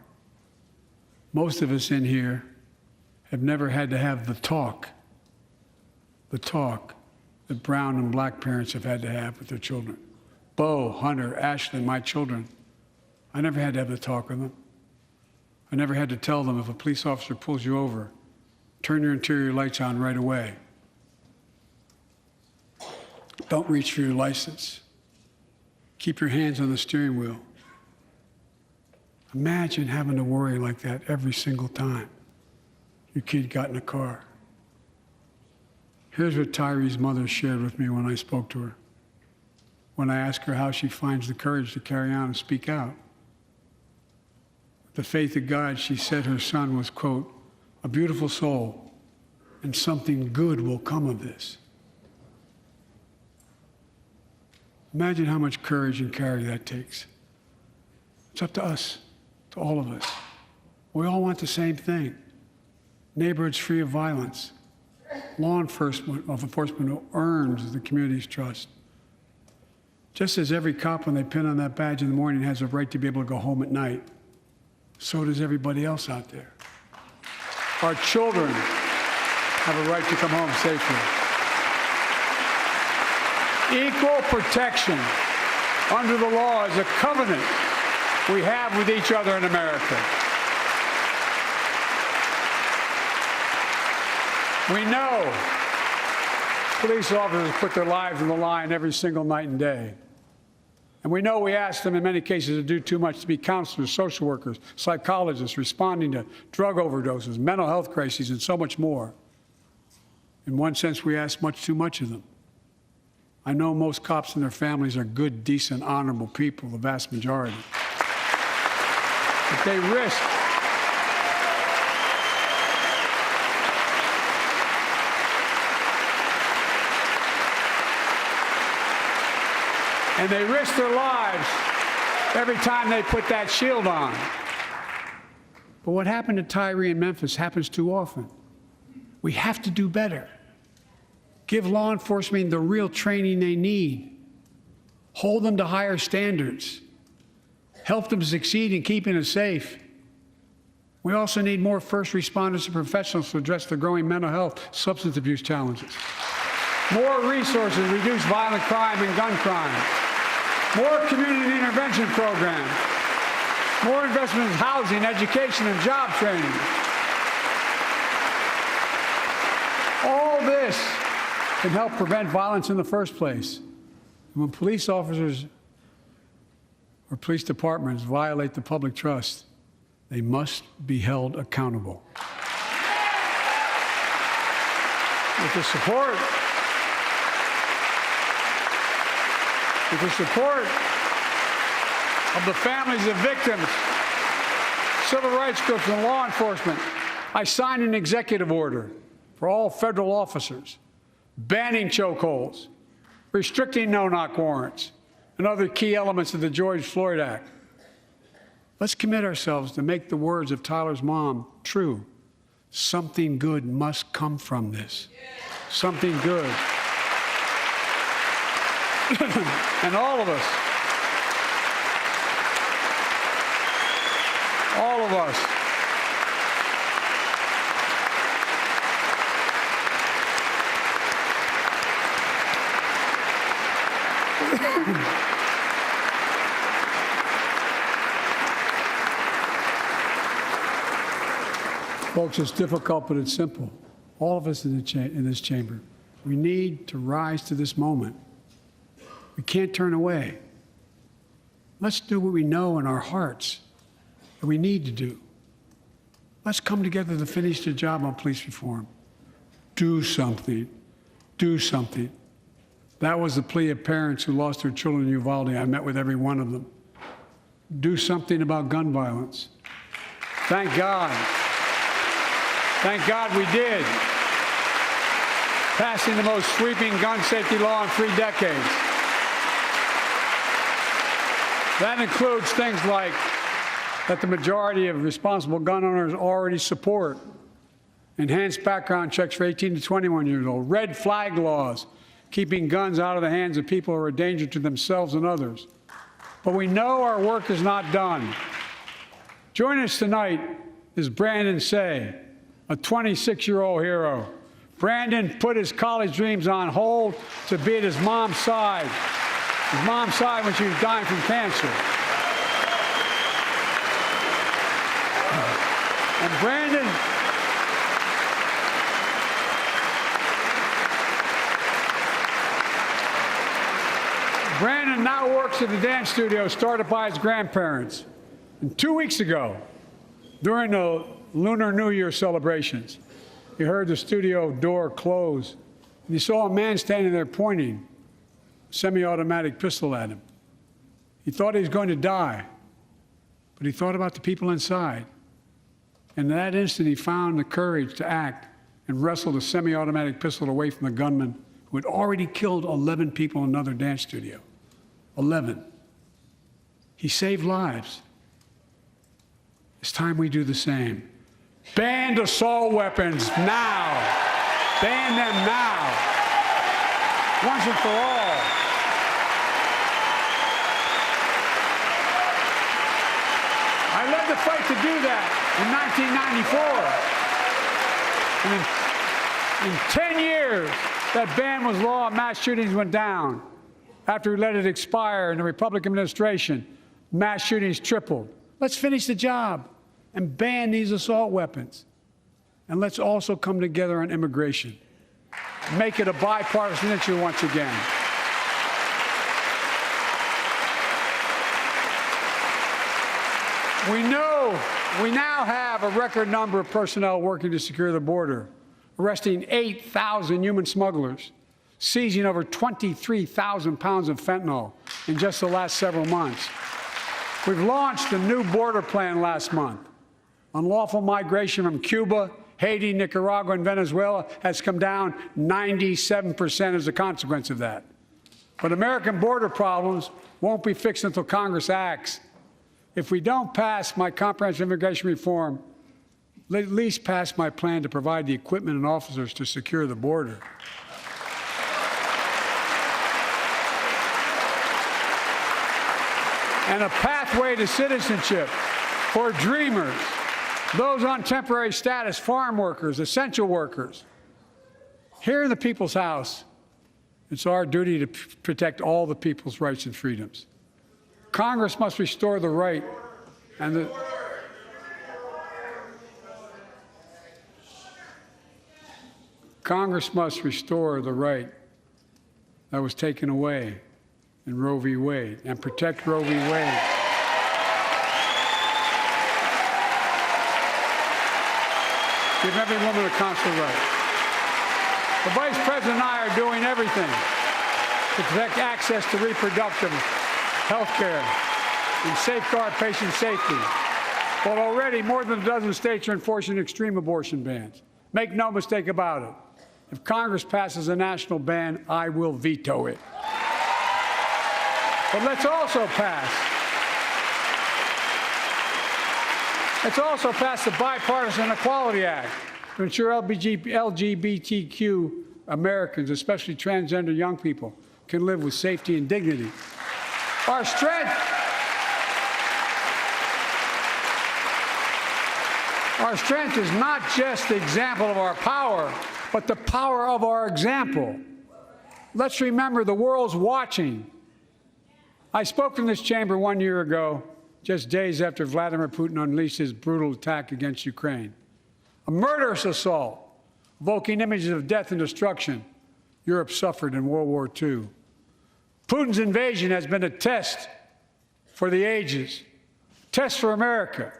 Most of us in here have never had to have the talk that brown and black parents have had to have with their children. Bo, Hunter, Ashley, my children. I never had to have the talk with them. I never had to tell them if a police officer pulls you over, turn your interior lights on right away. Don't reach for your license. Keep your hands on the steering wheel. Imagine having to worry like that every single time your kid got in a car. Here's what Tyree's mother shared with me when I spoke to her. When I asked her how she finds the courage to carry on and speak out. With the faith of God, she said her son was, quote, a beautiful soul, and something good will come of this. Imagine how much courage and character that takes. It's up to us, to all of us. We all want the same thing. Neighborhoods free of violence. Law enforcement who earns the community's trust. Just as every cop, when they pin on that badge in the morning, has a right to be able to go home at night, so does everybody else out there. Our children have a right to come home safely. Equal protection under the law is a covenant we have with each other in America. We know police officers put their lives on the line every single night and day. And we know we ask them in many cases to do too much, to be counselors, social workers, psychologists, responding to drug overdoses, mental health crises, and so much more. In one sense, we ask much too much of them. I know most cops and their families are good, decent, honorable people, the vast majority. But they risk their lives every time they put that shield on. But what happened to Tyree in Memphis happens too often. We have to do better. Give law enforcement the real training they need. Hold them to higher standards. Help them succeed in keeping us safe. We also need more first responders and professionals to address the growing mental health, substance abuse challenges. More resources to reduce violent crime and gun crime. More community intervention programs. More investment in housing, education, and job training. All this can help prevent violence in the first place. And when police officers or police departments violate the public trust, they must be held accountable. With the support of the families of victims, civil rights groups, and law enforcement, I signed an executive order for all federal officers, banning chokeholds, restricting no-knock warrants, and other key elements of the George Floyd Act. Let's commit ourselves to make the words of Tyler's mom true. Something good must come from this. Something good. And all of us, folks, it's difficult, but it's simple. All of us in this chamber, we need to rise to this moment. We can't turn away. Let's do what we know in our hearts that we need to do. Let's come together to finish the job on police reform. Do something. Do something. That was the plea of parents who lost their children in Uvalde. I met with every one of them. Do something about gun violence. Thank God. Thank God we did. Passing the most sweeping gun safety law in 3 decades. That includes things like that the majority of responsible gun owners already support. Enhanced background checks for 18 to 21 years old. Red flag laws, keeping guns out of the hands of people who are a danger to themselves and others. But we know our work is not done. Joining us tonight is Brandon Say, a 26-year-old hero. Brandon put his college dreams on hold to be at his mom's side. His mom's side when she was dying from cancer. And Brandon now works at the dance studio started by his grandparents. And 2 weeks ago, during the Lunar New Year celebrations, he heard the studio door close, and he saw a man standing there pointing a semi-automatic pistol at him. He thought he was going to die, but he thought about the people inside. And in that instant, he found the courage to act and wrestled a semi-automatic pistol away from the gunman who had already killed 11 people in another dance studio. 11. He saved lives. It's time we do the same. Ban assault weapons now. Ban them now. Once and for all. I led the fight to do that in 1994. And in 10 years, that ban was law and mass shootings went down. After we let it expire in the Republican administration, mass shootings tripled. Let's finish the job and ban these assault weapons. And let's also come together on immigration. Make it a bipartisan issue once again. We know we now have a record number of personnel working to secure the border. arresting 8,000 human smugglers, seizing over 23,000 pounds of fentanyl in just the last several months. We've launched a new border plan last month. Unlawful migration from Cuba, Haiti, Nicaragua, and Venezuela has come down 97% as a consequence of that. But American border problems won't be fixed until Congress acts. If we don't pass my comprehensive immigration reform, at least pass my plan to provide the equipment and officers to secure the border. And a pathway to citizenship for dreamers, those on temporary status, farm workers, essential workers. Here in the People's House, it's our duty to protect all the people's rights and freedoms. Congress must restore the right and the Congress must restore the right that was taken away in Roe v. Wade and protect Roe v. Wade. Give every woman a constitutional right. The Vice President and I are doing everything to protect access to reproductive health care and safeguard patient safety. But already more than a dozen states are enforcing extreme abortion bans. Make no mistake about it. If Congress passes a national ban, I will veto it. But let's also pass the Bipartisan Equality Act to ensure LGBTQ Americans, especially transgender young people, can live with safety and dignity. Our strength is not just the example of our power, but the power of our example. Let's remember the world's watching. I spoke in this chamber 1 year ago, just days after Vladimir Putin unleashed his brutal attack against Ukraine. A murderous assault, evoking images of death and destruction Europe suffered in World War II. Putin's invasion has been a test for the ages, a test for America,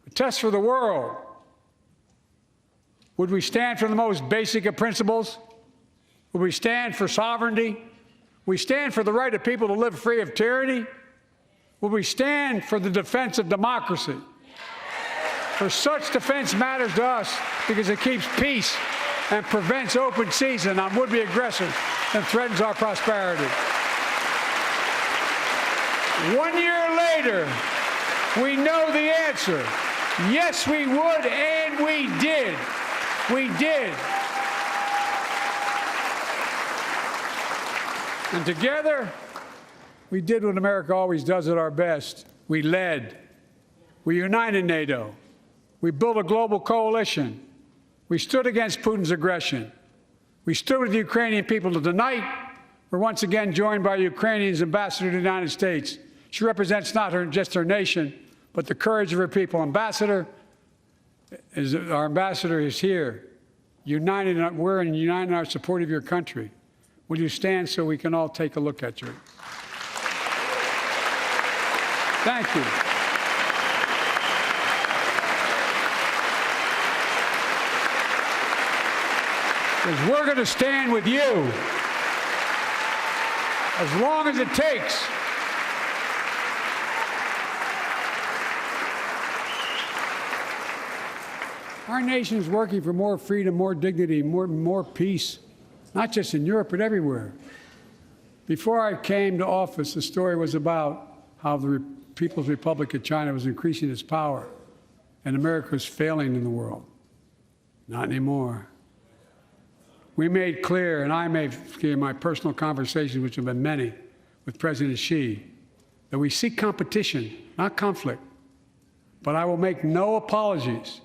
a test for the world. Would we stand for the most basic of principles? Would we stand for sovereignty? Would we stand for the right of people to live free of tyranny? Would we stand for the defense of democracy? For such defense matters to us because it keeps peace and prevents open season on would-be aggressors and threatens our prosperity. 1 year later, we know the answer. Yes, we would, and we did. We did. And together, we did what America always does at our best. We led. We united NATO. We built a global coalition. We stood against Putin's aggression. We stood with the Ukrainian people. Tonight, we're once again joined by Ukraine's ambassador to the United States. She represents not just her nation, but the courage of her people. Our ambassador is here, united. We're united in our support of your country. Will you stand so we can all take a look at you? Thank you. Because we're going to stand with you as long as it takes. Our nation is working for more freedom, more dignity, more peace, not just in Europe, but everywhere. Before I came to office, the story was about how the People's Republic of China was increasing its power and America was failing in the world. Not anymore. We made clear, and I made clear in my personal conversations, which have been many, with President Xi, that we seek competition, not conflict. But I will make no apologies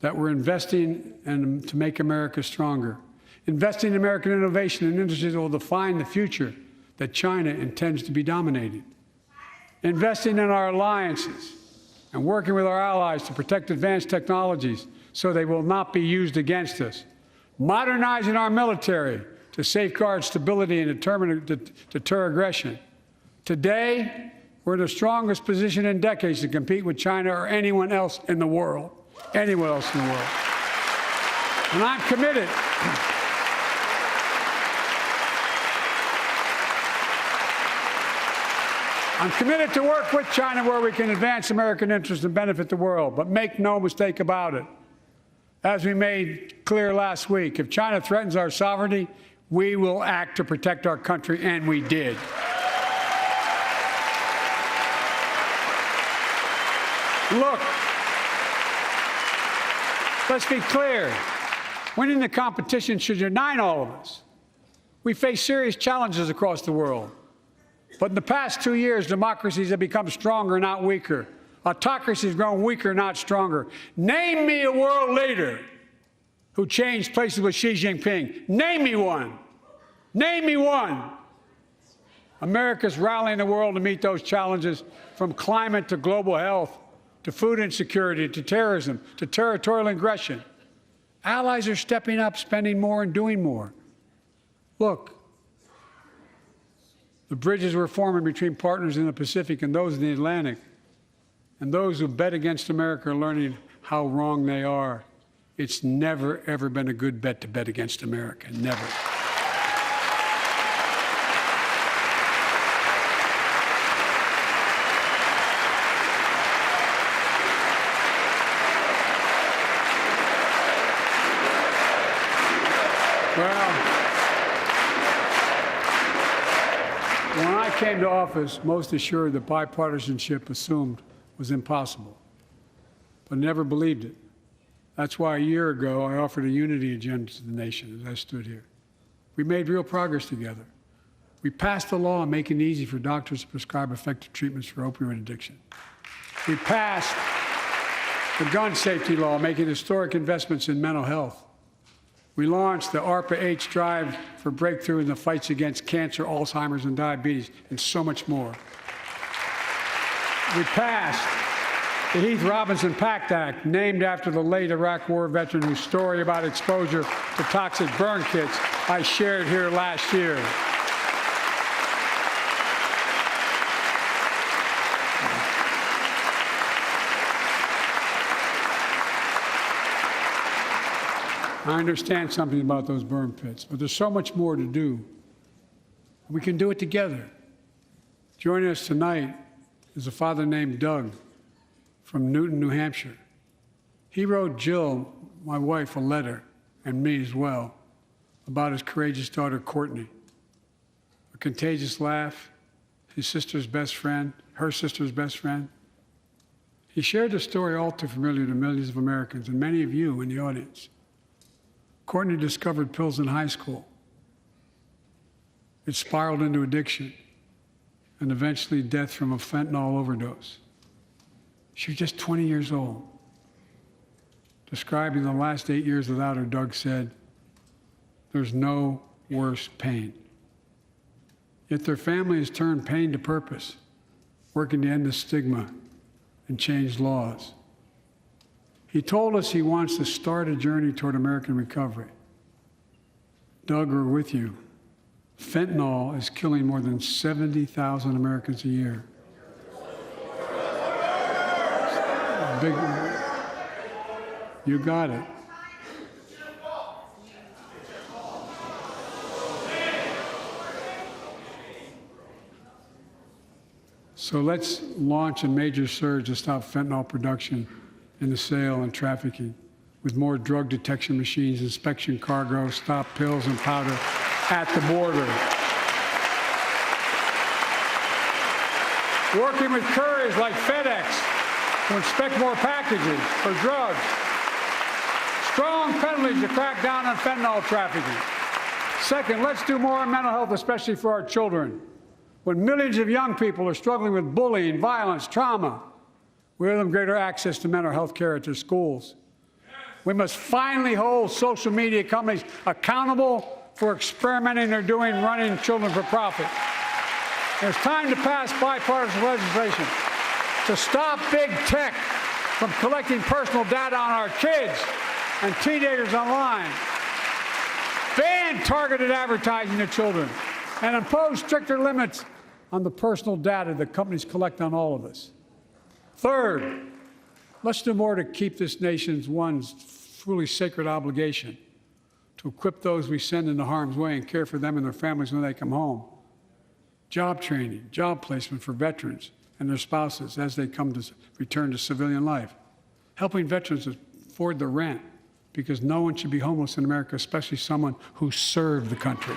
that we're investing to make America stronger, investing in American innovation and industries that will define the future that China intends to be dominating, investing in our alliances and working with our allies to protect advanced technologies so they will not be used against us, modernizing our military to safeguard stability and deter aggression. Today, we're in the strongest position in decades to compete with China or anyone else in the world. Anyone else in the world. And I'm committed. I'm committed to work with China where we can advance American interests and benefit the world. But make no mistake about it. As we made clear last week, if China threatens our sovereignty, we will act to protect our country, and we did. Look, let's be clear. Winning the competition should unite all of us. We face serious challenges across the world. But in the past 2 years, democracies have become stronger, not weaker. Autocracy has grown weaker, not stronger. Name me a world leader who changed places with Xi Jinping. Name me one. Name me one. America's rallying the world to meet those challenges, from climate to global health, to food insecurity, to terrorism, to territorial aggression. Allies are stepping up, spending more, and doing more. Look, the bridges we're forming between partners in the Pacific and those in the Atlantic, and those who bet against America are learning how wrong they are. It's never, ever been a good bet to bet against America. Never. Well, when I came to office, most assured that bipartisanship assumed was impossible, but never believed it. That's why a year ago I offered a unity agenda to the nation as I stood here. We made real progress together. We passed a law making it easy for doctors to prescribe effective treatments for opioid addiction. We passed the gun safety law, making historic investments in mental health. We launched the ARPA-H drive for breakthrough in the fights against cancer, Alzheimer's, and diabetes, and so much more. We passed the Heath Robinson PACT Act, named after the late Iraq War veteran whose story about exposure to toxic burn kits I shared here last year. I understand something about those burn pits, but there's so much more to do. We can do it together. Joining us tonight is a father named Doug from Newton, New Hampshire. He wrote Jill, my wife, a letter, and me as well, about his courageous daughter, Courtney. A contagious laugh, his sister's best friend, her sister's best friend. He shared a story all too familiar to millions of Americans and many of you in the audience. Courtney discovered pills in high school. It spiraled into addiction and eventually death from a fentanyl overdose. She was just 20 years old. Describing the last 8 years without her, Doug said, "There's no worse pain." Yet their family has turned pain to purpose, working to end the stigma and change laws. He told us he wants to start a journey toward American recovery. Doug, we're with you. Fentanyl is killing more than 70,000 Americans a year. Big, you got it. So let's launch a major surge to stop fentanyl production in the sale and trafficking, with more drug detection machines, inspection cargo, stop pills and powder at the border. Working with couriers like FedEx to inspect more packages for drugs. Strong penalties to crack down on fentanyl trafficking. Second, let's do more on mental health, especially for our children. When millions of young people are struggling with bullying, violence, trauma, we give them greater access to mental health care at their schools. We must finally hold social media companies accountable for experimenting they're doing running children for profit. It's time to pass bipartisan legislation to stop big tech from collecting personal data on our kids and teenagers online. Ban targeted advertising to children and impose stricter limits on the personal data that companies collect on all of us. Third, let's do more to keep this nation's ones truly sacred obligation to equip those we send into harm's way and care for them and their families when they come home. Job training, job placement for veterans and their spouses as they come to return to civilian life. Helping veterans afford their rent, because no one should be homeless in America, especially someone who served the country.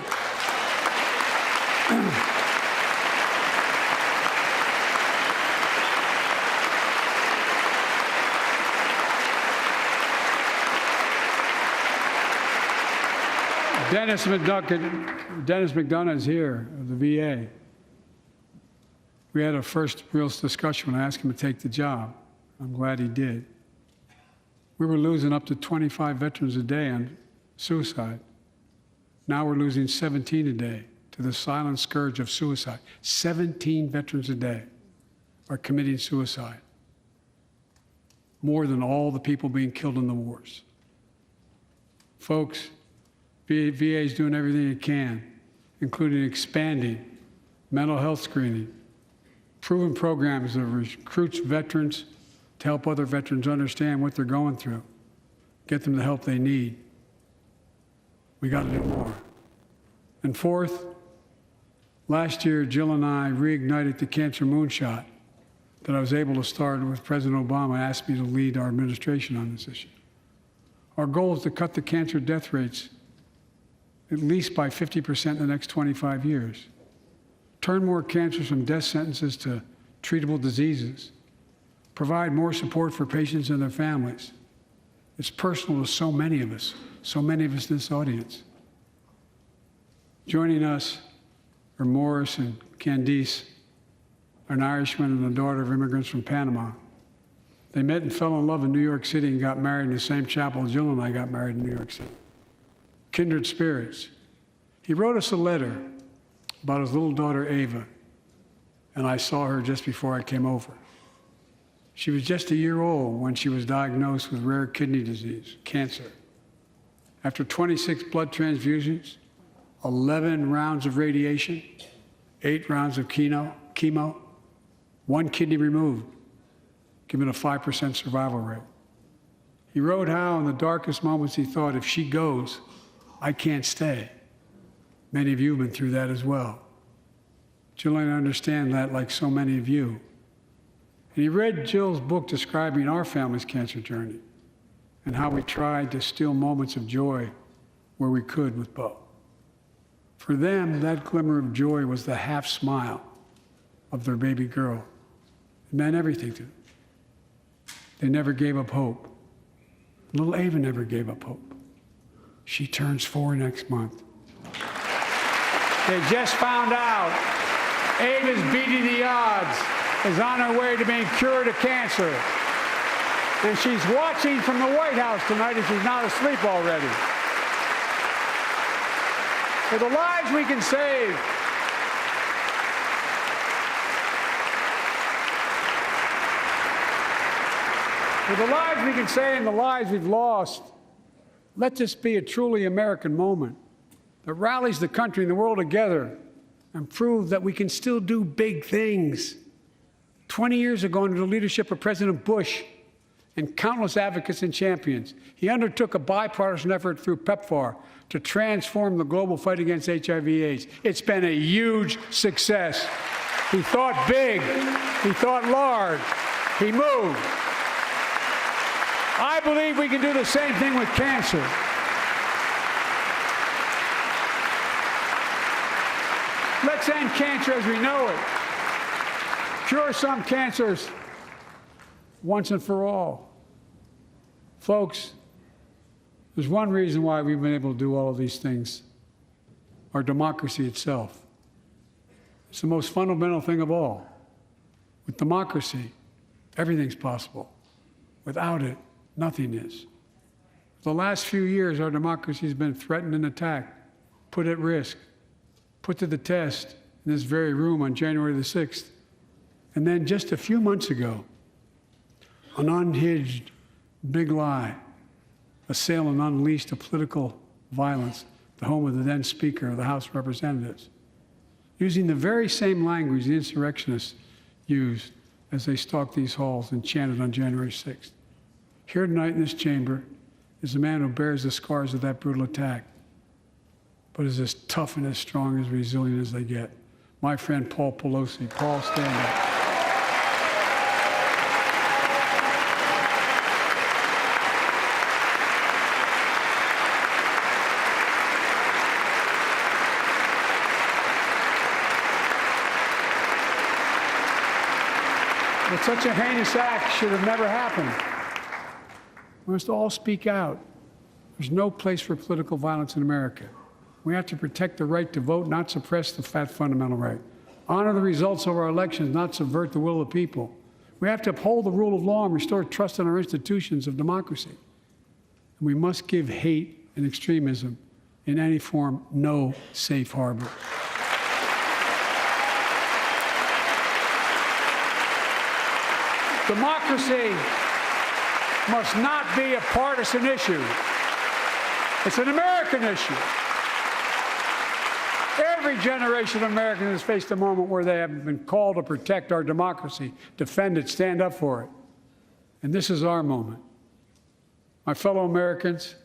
Dennis McDonough is here, of the VA. We had a first real discussion when I asked him to take the job. I'm glad he did. We were losing up to 25 veterans a day on suicide. Now we're losing 17 a day to the silent scourge of suicide. 17 veterans a day are committing suicide. More than all the people being killed in the wars. Folks, VA is doing everything it can, including expanding mental health screening, proven programs that recruits veterans to help other veterans understand what they're going through, get them the help they need. We got to do more. And fourth, last year, Jill and I reignited the cancer moonshot that I was able to start with President Obama asked me to lead our administration on this issue. Our goal is to cut the cancer death rates at least by 50% in the next 25 years. Turn more cancers from death sentences to treatable diseases. Provide more support for patients and their families. It's personal to so many of us in this audience. Joining us are Morris and Candice, an Irishman and the daughter of immigrants from Panama. They met and fell in love in New York City and got married in the same chapel Jill and I got married in New York City. Kindred spirits. He wrote us a letter about his little daughter, Ava, and I saw her just before I came over. She was just a year old when she was diagnosed with rare kidney disease, cancer. After 26 blood transfusions, 11 rounds of radiation, 8 rounds of chemo, 1 kidney removed, giving a 5% survival rate. He wrote how in the darkest moments he thought, if she goes, I can't stay. Many of you have been through that as well. Jill and I understand that like so many of you. And he read Jill's book describing our family's cancer journey and how we tried to steal moments of joy where we could with Bo. For them, that glimmer of joy was the half smile of their baby girl. It meant everything to them. They never gave up hope. Little Ava never gave up hope. She turns 4 next month. They just found out Ava's beating the odds, is on her way to being cured of cancer. And she's watching from the White House tonight if she's not asleep already. For the lives we can save, for the lives we can save and the lives we've lost, let this be a truly American moment that rallies the country and the world together and proves that we can still do big things. 20 years ago, under the leadership of President Bush and countless advocates and champions, he undertook a bipartisan effort through PEPFAR to transform the global fight against HIV/AIDS. It's been a huge success. He thought big. He thought large. He moved. I believe we can do the same thing with cancer. Let's end cancer as we know it. Cure some cancers once and for all. Folks, there's one reason why we've been able to do all of these things. Our democracy itself. It's the most fundamental thing of all. With democracy, everything's possible. Without it, nothing is. For the last few years, our democracy has been threatened and attacked, put at risk, put to the test in this very room on January the 6th. And then just a few months ago, an unhinged big lie assailed and unleashed a political violence, the home of the then Speaker of the House of Representatives, using the very same language the insurrectionists used as they stalked these halls and chanted on January 6th. Here tonight in this chamber, is the man who bears the scars of that brutal attack, but is as tough and as strong and as resilient as they get. My friend Paul Pelosi. Paul, stand up. But such a heinous act should have never happened. We must all speak out. There's no place for political violence in America. We have to protect the right to vote, not suppress the fundamental right. Honor the results of our elections, not subvert the will of the people. We have to uphold the rule of law and restore trust in our institutions of democracy. And we must give hate and extremism in any form no safe harbor. Democracy must not be a partisan issue. It's an American issue. Every generation of Americans has faced a moment where they have been called to protect our democracy, defend it, stand up for it. And this is our moment. My fellow Americans,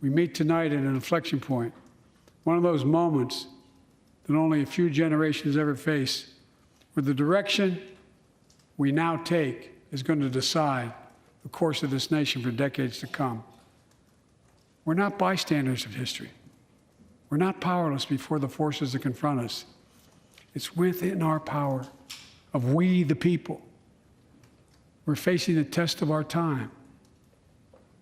we meet tonight at an inflection point, one of those moments that only a few generations ever face, where the direction we now take is going to decide the course of this nation for decades to come. We're not bystanders of history. We're not powerless before the forces that confront us. It's within our power of we, the people. We're facing the test of our time.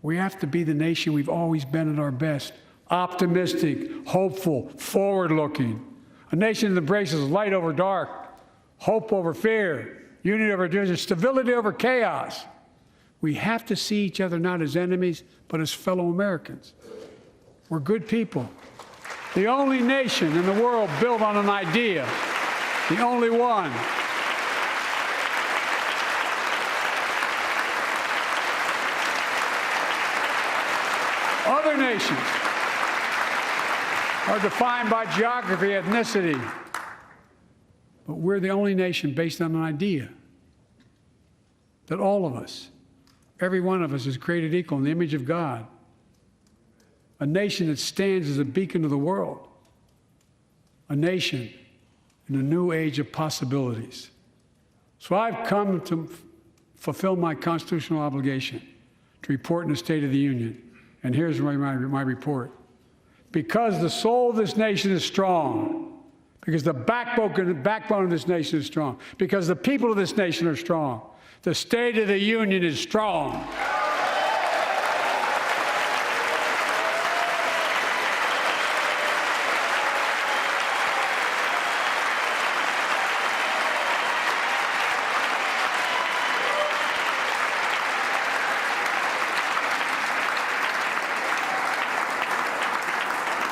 We have to be the nation we've always been at our best, optimistic, hopeful, forward-looking, a nation that embraces light over dark, hope over fear, unity over division, stability over chaos. We have to see each other not as enemies, but as fellow Americans. We're good people. The only nation in the world built on an idea, the only one. Other nations are defined by geography, ethnicity, but we're the only nation based on an idea that all of us, every one of us, is created equal in the image of God. A nation that stands as a beacon to the world. A nation in a new age of possibilities. So I've come to fulfill my constitutional obligation to report in the State of the Union. And here's my report. Because the soul of this nation is strong, because the backbone of this nation is strong, because the people of this nation are strong, the State of the Union is strong.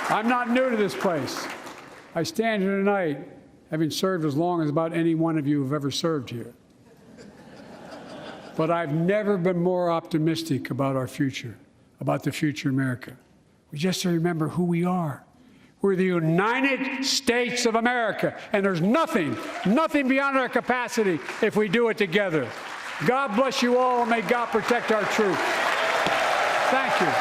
I'm not new to this place. I stand here tonight having served as long as about any one of you have ever served here. But I've never been more optimistic about our future, about the future of America. We just have to remember who we are. We're the United States of America, and there's nothing beyond our capacity if we do it together. God bless you all, and may God protect our troops. Thank you.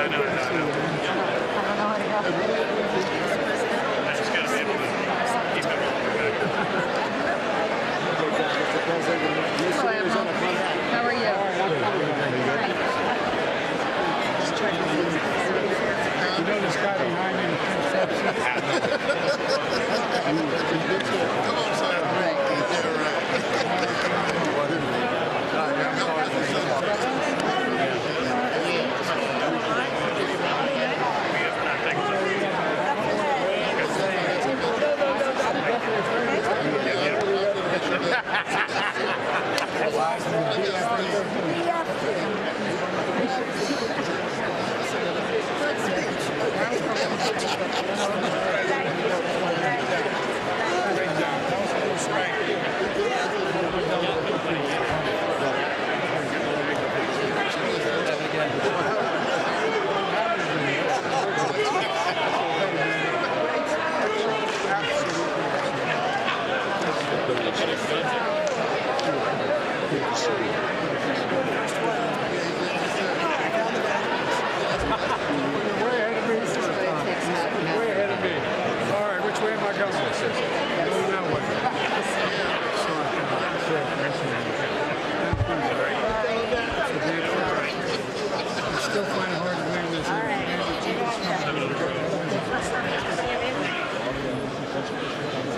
How are you? You know this guy behind me?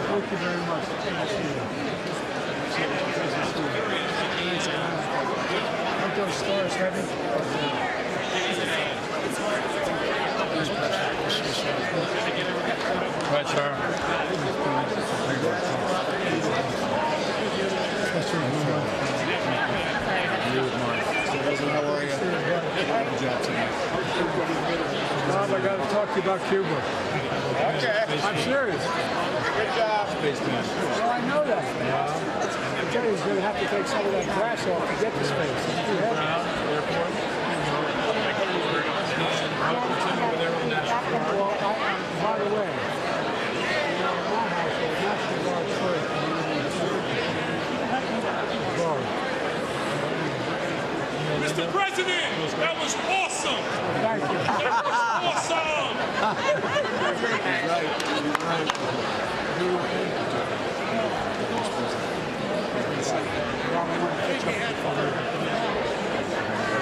Thank you very much. Aren't those stars heavy? Right, sir. How are you? Bob, I got to talk to you about Cuba. Okay. I'm serious. Good job. Well, I know that. I tell you, he's going to have to take some of that grass off to get the space. It's too heavy. Well, by the way, my household, National Guard first. Mr. President, that was awesome! Thank you. Awesome!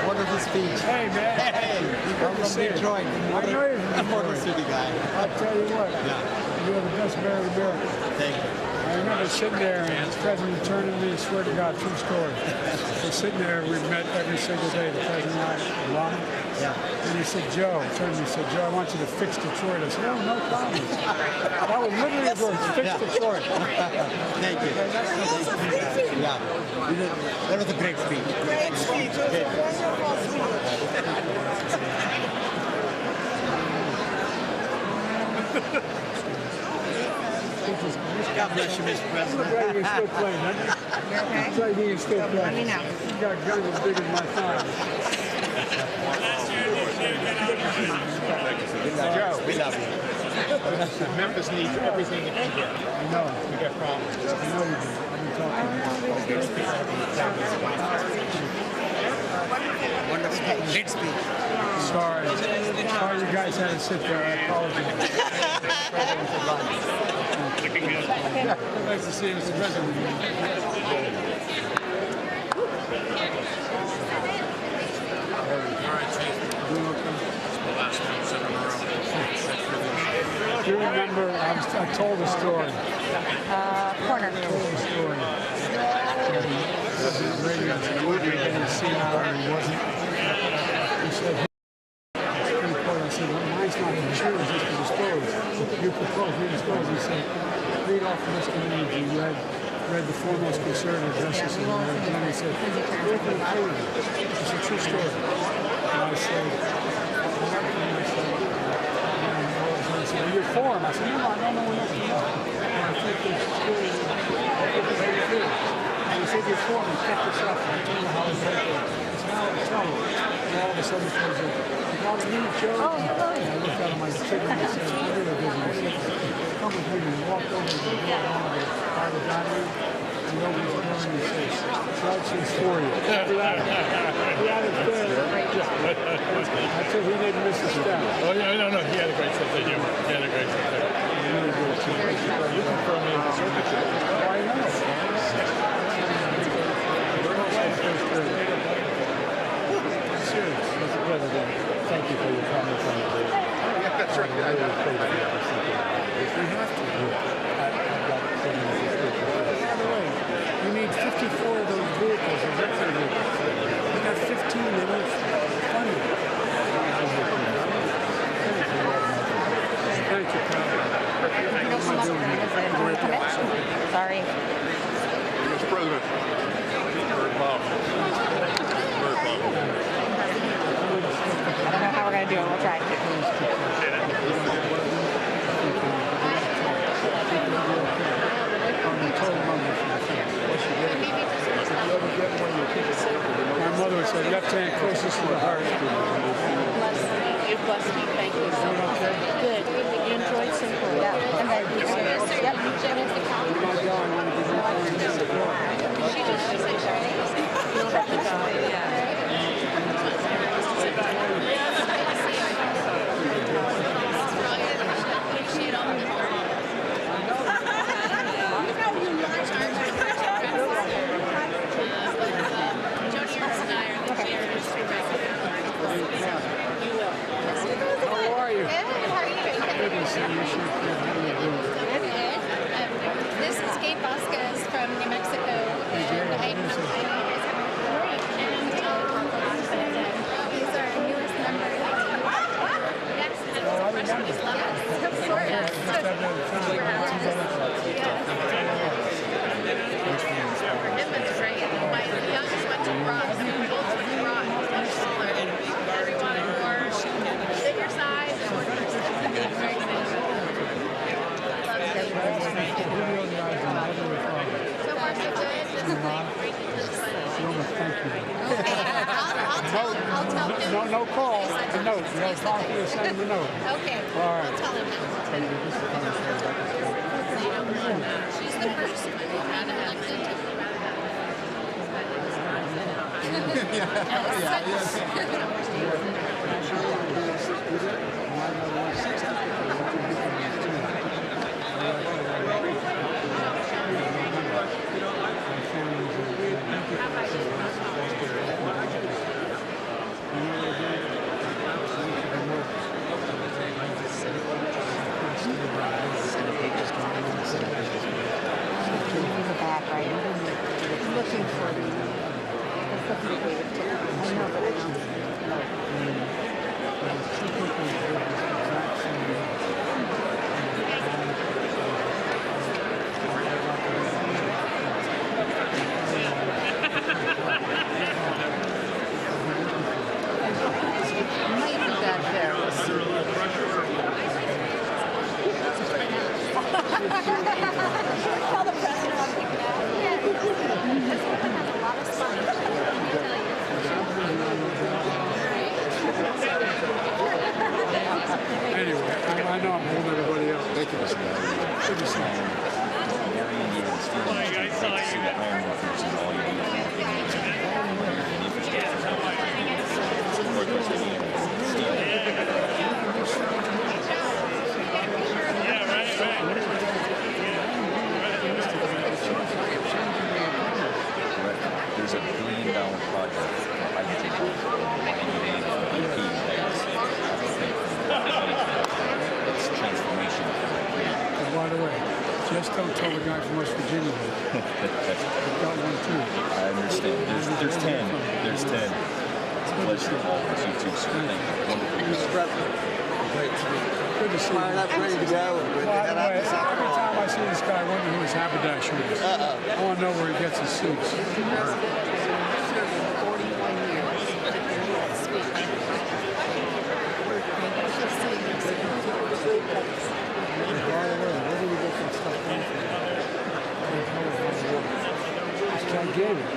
Wonderful speech. Hey, man. Hey, you're from Detroit. I know you're from Motor Detroit. City guy. I'll tell you what. You're the best mayor of America. Thank you. I remember sitting there and the president turned to me and swear to God, true story. So sitting there, we met every single day, the president and I, Obama. Yeah. And he said, Joe, turned to me and said, Joe, I want you to fix Detroit. I said, oh, no problem. That was literally his words, fix Detroit. Thank you. Yeah. That was a great speech. Great speech. It was a wonderful speech. God bless you, Mr. President. Looks like you can still play, doesn't it? Looks like you can still play. Let me know. You got guns as big as my thumb. Joe, we love you. Memphis needs everything it can get. I know. We got problems. I know you do. I've been talking. Wonderful. Great speech. Sorry. Sorry you guys had to sit there. I apologize. Nice to see you, Mr. President. Do you remember, I told a story. Corner. I told a story. President Reagan didn't see how he wasn't. He said, I said, well, mine's not true, it's just the stories. You proposed, read the stories. He said, read off the list of names. You read the foremost conservative justices. And he said, where can I prove it? It's a true story. And I said, you're for him. I said, no, I don't know what else to know. And I think this story is very good. And he said, you're for him. Check this out. I told you how it's happening. It's now a trouble. And all of a sudden, he goes, you got to meet Joe. And I looked out at my chicken and I said, I'm really busy. He said, come with me. And he walked over to the door by the dining room. And nobody's doing. He says, Judge is for you. After that, he had it there. he didn't miss a step. Oh, yeah, no, he had a great sense of humor. He had a great sense of humor. You confirmed me in the circuit. Oh, I know. Mr. President, thank you for your comments on the bill. That's right. We have to. I've got so many discussions. By the way, you need 54 of those vehicles as extra vehicles. We got 15 that are funded. Thank you, Pat. Sorry. Mr. President. Very powerful. Very powerful. I don't know how we're going to do it. We'll try. My mother would say, left hand closest to the heart. You're blessed. Thank you so much. Good. You enjoyed simple. Yeah. And then yep. She said Chinese. How are you? Good to see you. This is Gabe Vasquez from New Mexico, and I'm great. And he's our newest member. Yes, and he's a freshman. He's loving it. Sort For him, it's great. My youngest went to Brock, and my oldest went to Brock. He's much smaller. We wanted more bigger size and more person. Very excited. So far, so good. Just great I'll tell him. No call. A note. You got to talk to you, send him a note. Okay. All right. I'll tell him that. She's the first one who got elected to Looking for the. I know, but I don't. Might be back there. We'll see. Tell the president I'm picking out. Yeah. This one has a lot of spine. Let me tell you. Anyway, I know I'm holding everybody else. Thank you, Mr. Good to see you. There's a $1 billion project it's transformation. And by the way, just don't tell the guy from West Virginia that. I've got one too. I understand. There's 10. There's 10. It's a pleasure to all of us, you too, sir. Thank you. Wonderful. Mr. President. Good to see you. Fired up, ready to go. By the way, every time I see this guy, I wonder who his haberdasher is. I want to know where he gets his suits. It's gigantic.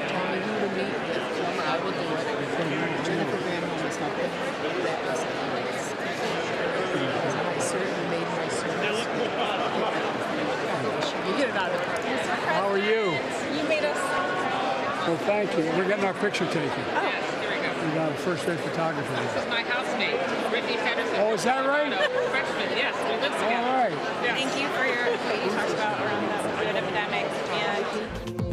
How are you? You made us. Well, thank you. We're getting our picture taken. Oh, here we go. We got a first-rate photographer. This is my housemate, Brittany Pedersen. Oh, is that right? Freshman, yes, we live together. All right. Yes. Thank you for what you talked about around the COVID epidemic and